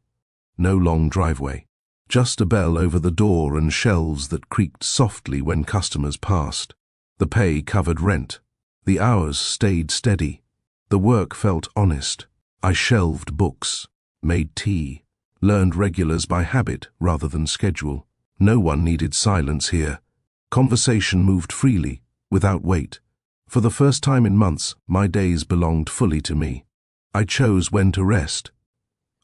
no long driveway, just a bell over the door and shelves that creaked softly when customers passed. The pay covered rent. The hours stayed steady. The work felt honest. I shelved books, made tea, learned regulars by habit rather than schedule. No one needed silence here. Conversation moved freely, without weight. For the first time in months, my days belonged fully to me. I chose when to rest.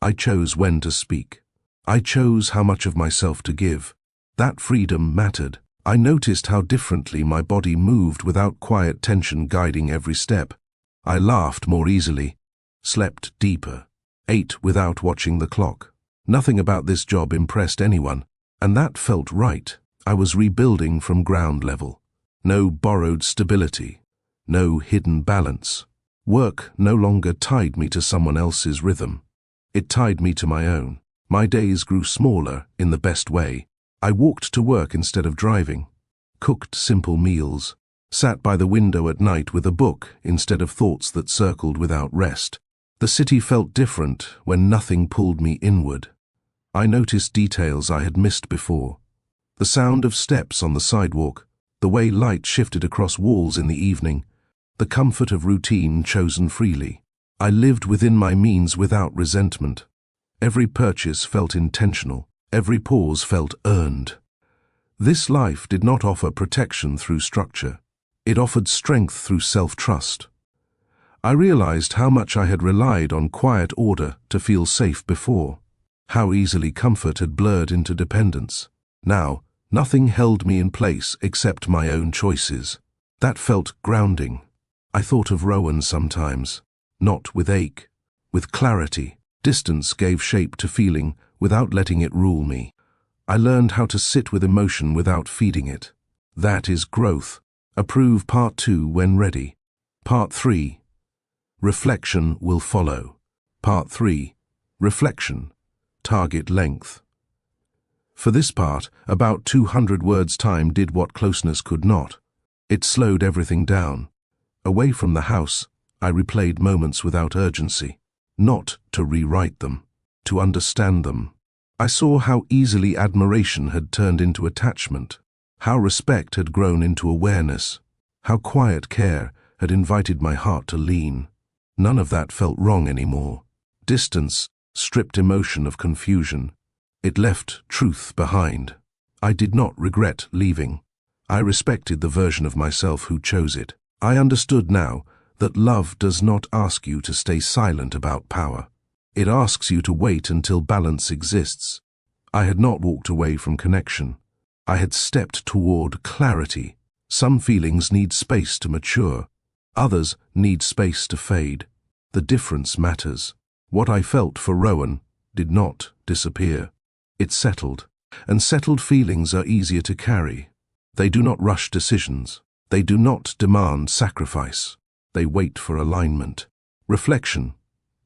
I chose when to speak. I chose how much of myself to give. That freedom mattered. I noticed how differently my body moved without quiet tension guiding every step. I laughed more easily, slept deeper, ate without watching the clock. Nothing about this job impressed anyone, and that felt right. I was rebuilding from ground level. No borrowed stability, no hidden balance. Work no longer tied me to someone else's rhythm. It tied me to my own. My days grew smaller in the best way. I walked to work instead of driving, cooked simple meals, sat by the window at night with a book instead of thoughts that circled without rest. The city felt different when nothing pulled me inward. I noticed details I had missed before. The sound of steps on the sidewalk, the way light shifted across walls in the evening, the comfort of routine chosen freely. I lived within my means without resentment. Every purchase felt intentional. Every pause felt earned. This life did not offer protection through structure. It offered strength through self-trust. I realized how much I had relied on quiet order to feel safe before, how easily comfort had blurred into dependence. Now, nothing held me in place except my own choices. That felt grounding. I thought of Rowan sometimes, not with ache, with clarity. Distance gave shape to feeling without letting it rule me. I learned how to sit with emotion without feeding it. That is growth. Approve Part 2 when ready. Part 3. Reflection will follow. Part 3. Reflection. Target length. For this part, about 200 words time did what closeness could not. It slowed everything down. Away from the house, I replayed moments without urgency. Not to rewrite them, to understand them. I saw how easily admiration had turned into attachment, how respect had grown into awareness, how quiet care had invited my heart to lean. None of that felt wrong anymore. Distance stripped emotion of confusion. It left truth behind. I did not regret leaving. I respected the version of myself who chose it. I understood now that love does not ask you to stay silent about power. It asks you to wait until balance exists. I had not walked away from connection. I had stepped toward clarity. Some feelings need space to mature. Others need space to fade. The difference matters. What I felt for Rowan did not disappear. It settled, and settled feelings are easier to carry. They do not rush decisions. They do not demand sacrifice. They wait for alignment. Reflection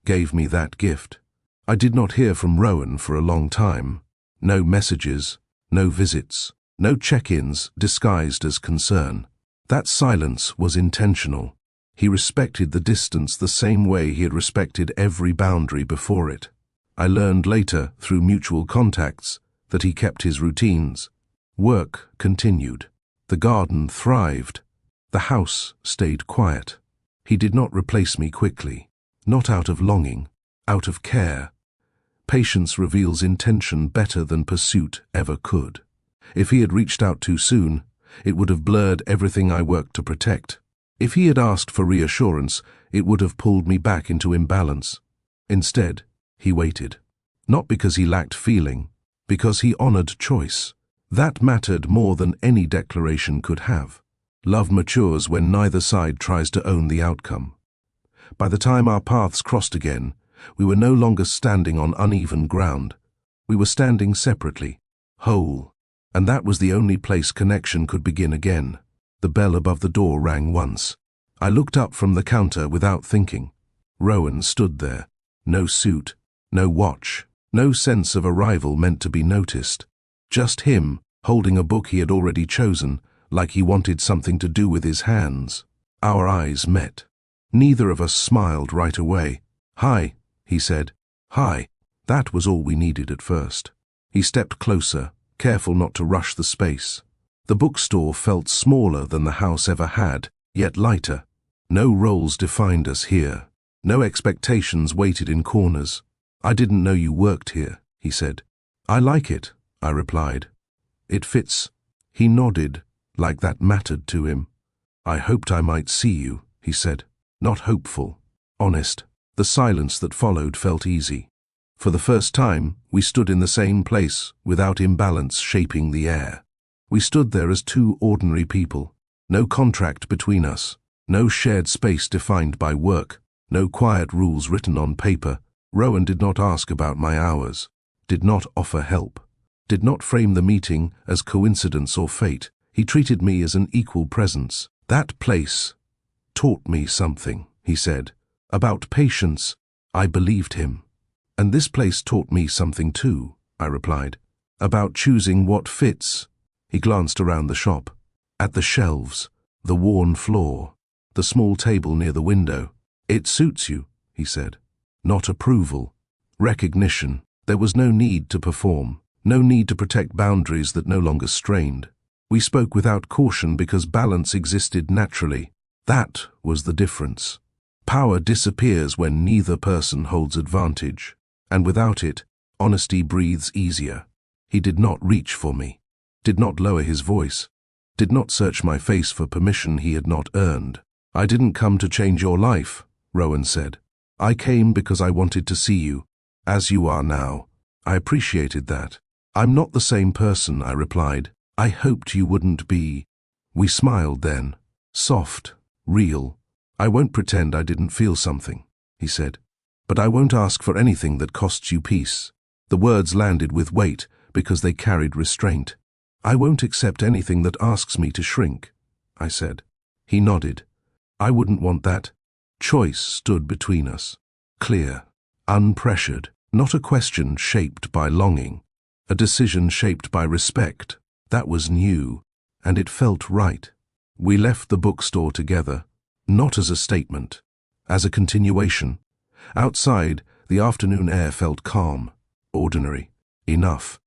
gave me that gift. I did not hear from Rowan for a long time. No messages, no visits, no check-ins disguised as concern. That silence was intentional. He respected the distance the same way he had respected every boundary before it. I learned later, through mutual contacts, that he kept his routines. Work continued. The garden thrived. The house stayed quiet. He did not replace me quickly, not out of longing, out of care. Patience reveals intention better than pursuit ever could. If he had reached out too soon, it would have blurred everything I worked to protect. If he had asked for reassurance, it would have pulled me back into imbalance. Instead, he waited. Not because he lacked feeling, because he honored choice. That mattered more than any declaration could have. Love matures when neither side tries to own the outcome. By the time our paths crossed again, we were no longer standing on uneven ground. We were standing separately, whole, and that was the only place connection could begin again. The bell above the door rang once. I looked up from the counter without thinking. Rowan stood there. No suit, no watch, no sense of arrival meant to be noticed. Just him, holding a book he had already chosen, like he wanted something to do with his hands. Our eyes met. Neither of us smiled right away. "Hi," he said. "Hi." That was all we needed at first. He stepped closer, careful not to rush the space. The bookstore felt smaller than the house ever had, yet lighter. No roles defined us here. No expectations waited in corners. "I didn't know you worked here," he said. "I like it," I replied. "It fits." He nodded, like that mattered to him. "I hoped I might see you," he said. Not hopeful, honest. The silence that followed felt easy. For the first time, we stood in the same place, without imbalance shaping the air. We stood there as two ordinary people. No contract between us. No shared space defined by work. No quiet rules written on paper. Rowan did not ask about my hours. Did not offer help. Did not frame the meeting as coincidence or fate. He treated me as an equal presence. "That place taught me something," he said. "About patience." I believed him. "And this place taught me something too," I replied. "About choosing what fits." He glanced around the shop. At the shelves, the worn floor, the small table near the window. "It suits you," he said. Not approval. Recognition. There was no need to perform. No need to protect boundaries that no longer strained. We spoke without caution because balance existed naturally. That was the difference. Power disappears when neither person holds advantage, and without it, honesty breathes easier. He did not reach for me, did not lower his voice, did not search my face for permission he had not earned. "I didn't come to change your life," Rowan said. "I came because I wanted to see you, as you are now." I appreciated that. "I'm not the same person," I replied. "I hoped you wouldn't be." We smiled then, soft, real. "I won't pretend I didn't feel something," he said. "But I won't ask for anything that costs you peace." The words landed with weight because they carried restraint. "I won't accept anything that asks me to shrink," I said. He nodded. "I wouldn't want that." Choice stood between us. Clear, unpressured, not a question shaped by longing, a decision shaped by respect. That was new, and it felt right. We left the bookstore together, not as a statement, as a continuation. Outside, the afternoon air felt calm, ordinary, enough.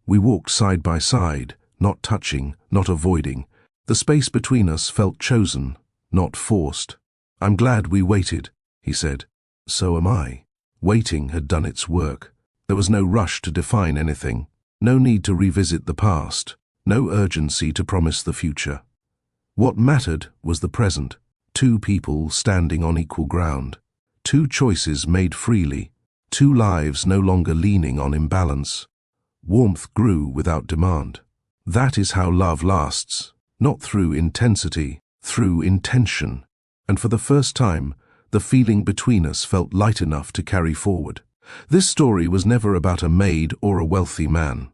We walked side by side, not touching, not avoiding. The space between us felt chosen, not forced. "I'm glad we waited," he said. "So am I." Waiting had done its work. There was no rush to define anything, no need to revisit the past, no urgency to promise the future. What mattered was the present, two people standing on equal ground, two choices made freely, two lives no longer leaning on imbalance. Warmth grew without demand. That is how love lasts, not through intensity, through intention. And for the first time, the feeling between us felt light enough to carry forward. This story was never about a maid or a wealthy man.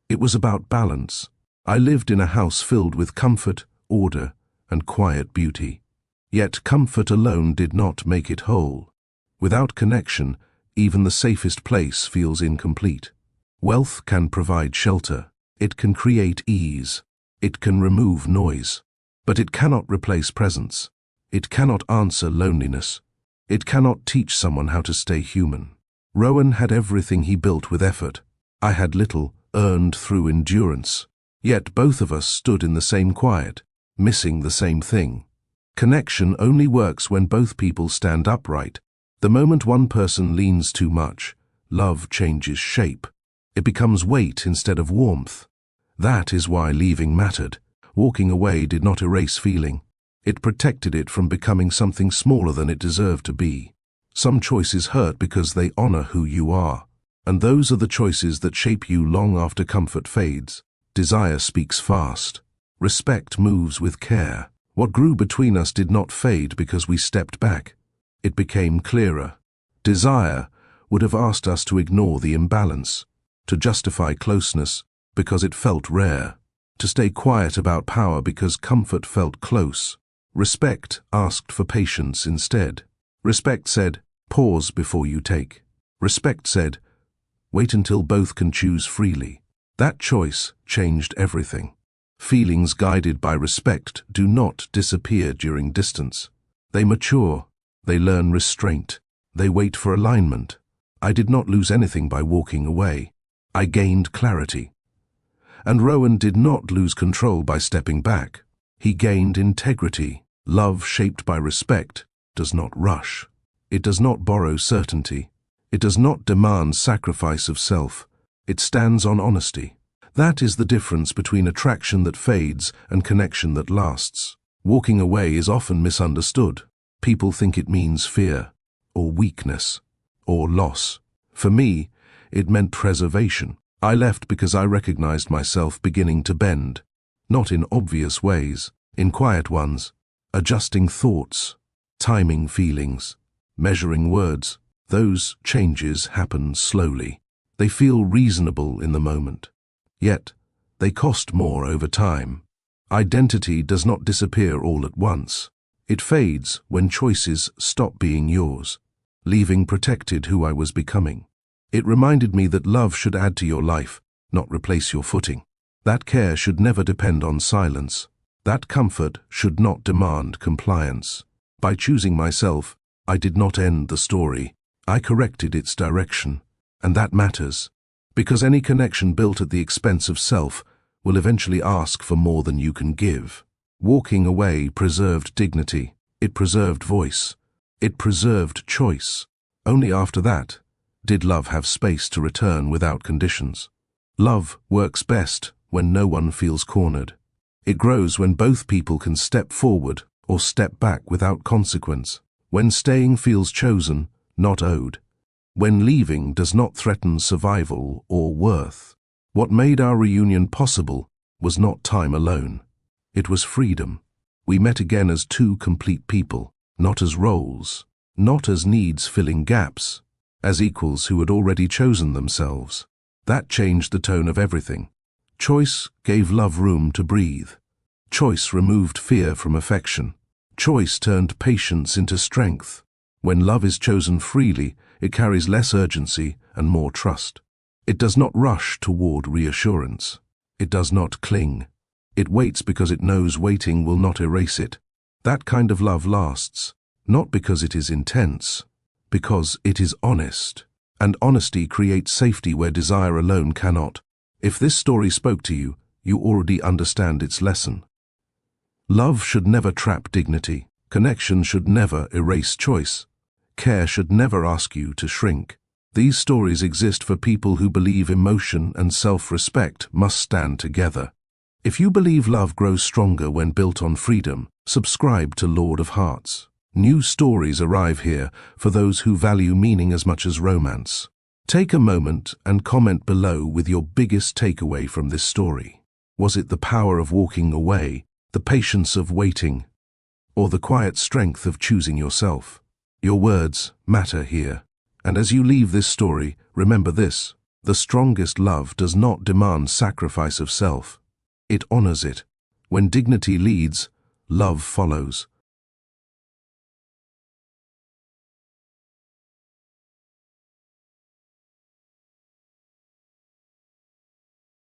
It was about balance. I lived in a house filled with comfort, order, and quiet beauty. Yet comfort alone did not make it whole. Without connection, even the safest place feels incomplete. Wealth can provide shelter. It can create ease. It can remove noise. But it cannot replace presence. It cannot answer loneliness. It cannot teach someone how to stay human. Rowan had everything he built with effort. I had little, earned through endurance. Yet both of us stood in the same quiet, missing the same thing. Connection only works when both people stand upright. The moment one person leans too much, love changes shape. It becomes weight instead of warmth. That is why leaving mattered. Walking away did not erase feeling. It protected it from becoming something smaller than it deserved to be. Some choices hurt because they honor who you are, and those are the choices that shape you long after comfort fades. Desire speaks fast. Respect moves with care. What grew between us did not fade because we stepped back. It became clearer. Desire would have asked us to ignore the imbalance, to justify closeness because it felt rare, to stay quiet about power because comfort felt close. Respect asked for patience instead. Respect said, pause before you take. Respect said, wait until both can choose freely. That choice changed everything. Feelings guided by respect do not disappear during distance. They mature. They learn restraint. They wait for alignment. I did not lose anything by walking away. I gained clarity. And Rowan did not lose control by stepping back. He gained integrity. Love shaped by respect does not rush. It does not borrow certainty. It does not demand sacrifice of self. It stands on honesty. That is the difference between attraction that fades and connection that lasts. Walking away is often misunderstood. People think it means fear, or weakness, or loss. For me, it meant preservation. I left because I recognized myself beginning to bend, not in obvious ways, in quiet ones, adjusting thoughts, timing feelings, measuring words. Those changes happen slowly. They feel reasonable in the moment. Yet, they cost more over time. Identity does not disappear all at once. It fades when choices stop being yours, leaving protected who I was becoming. It reminded me that love should add to your life, not replace your footing. That care should never depend on silence. That comfort should not demand compliance. By choosing myself, I did not end the story. I corrected its direction. And that matters, because any connection built at the expense of self will eventually ask for more than you can give. Walking away preserved dignity. It preserved voice. It preserved choice. Only after that did love have space to return without conditions. Love works best when no one feels cornered. It grows when both people can step forward or step back without consequence. When staying feels chosen, not owed. When leaving does not threaten survival or worth. What made our reunion possible was not time alone. It was freedom. We met again as two complete people, not as roles, not as needs filling gaps, as equals who had already chosen themselves. That changed the tone of everything. Choice gave love room to breathe. Choice removed fear from affection. Choice turned patience into strength. When love is chosen freely, it carries less urgency and more trust. It does not rush toward reassurance. It does not cling. It waits because it knows waiting will not erase it. That kind of love lasts, not because it is intense, because it is honest. And honesty creates safety where desire alone cannot. If this story spoke to you, you already understand its lesson. Love should never trap dignity. Connection should never erase choice. Care should never ask you to shrink. These stories exist for people who believe emotion and self-respect must stand together. If you believe love grows stronger when built on freedom, subscribe to Lord of Hearts. New stories arrive here for those who value meaning as much as romance. Take a moment and comment below with your biggest takeaway from this story. Was it the power of walking away, the patience of waiting, or the quiet strength of choosing yourself? Your words matter here. And as you leave this story, remember this: the strongest love does not demand sacrifice of self. It honors it. When dignity leads, love follows.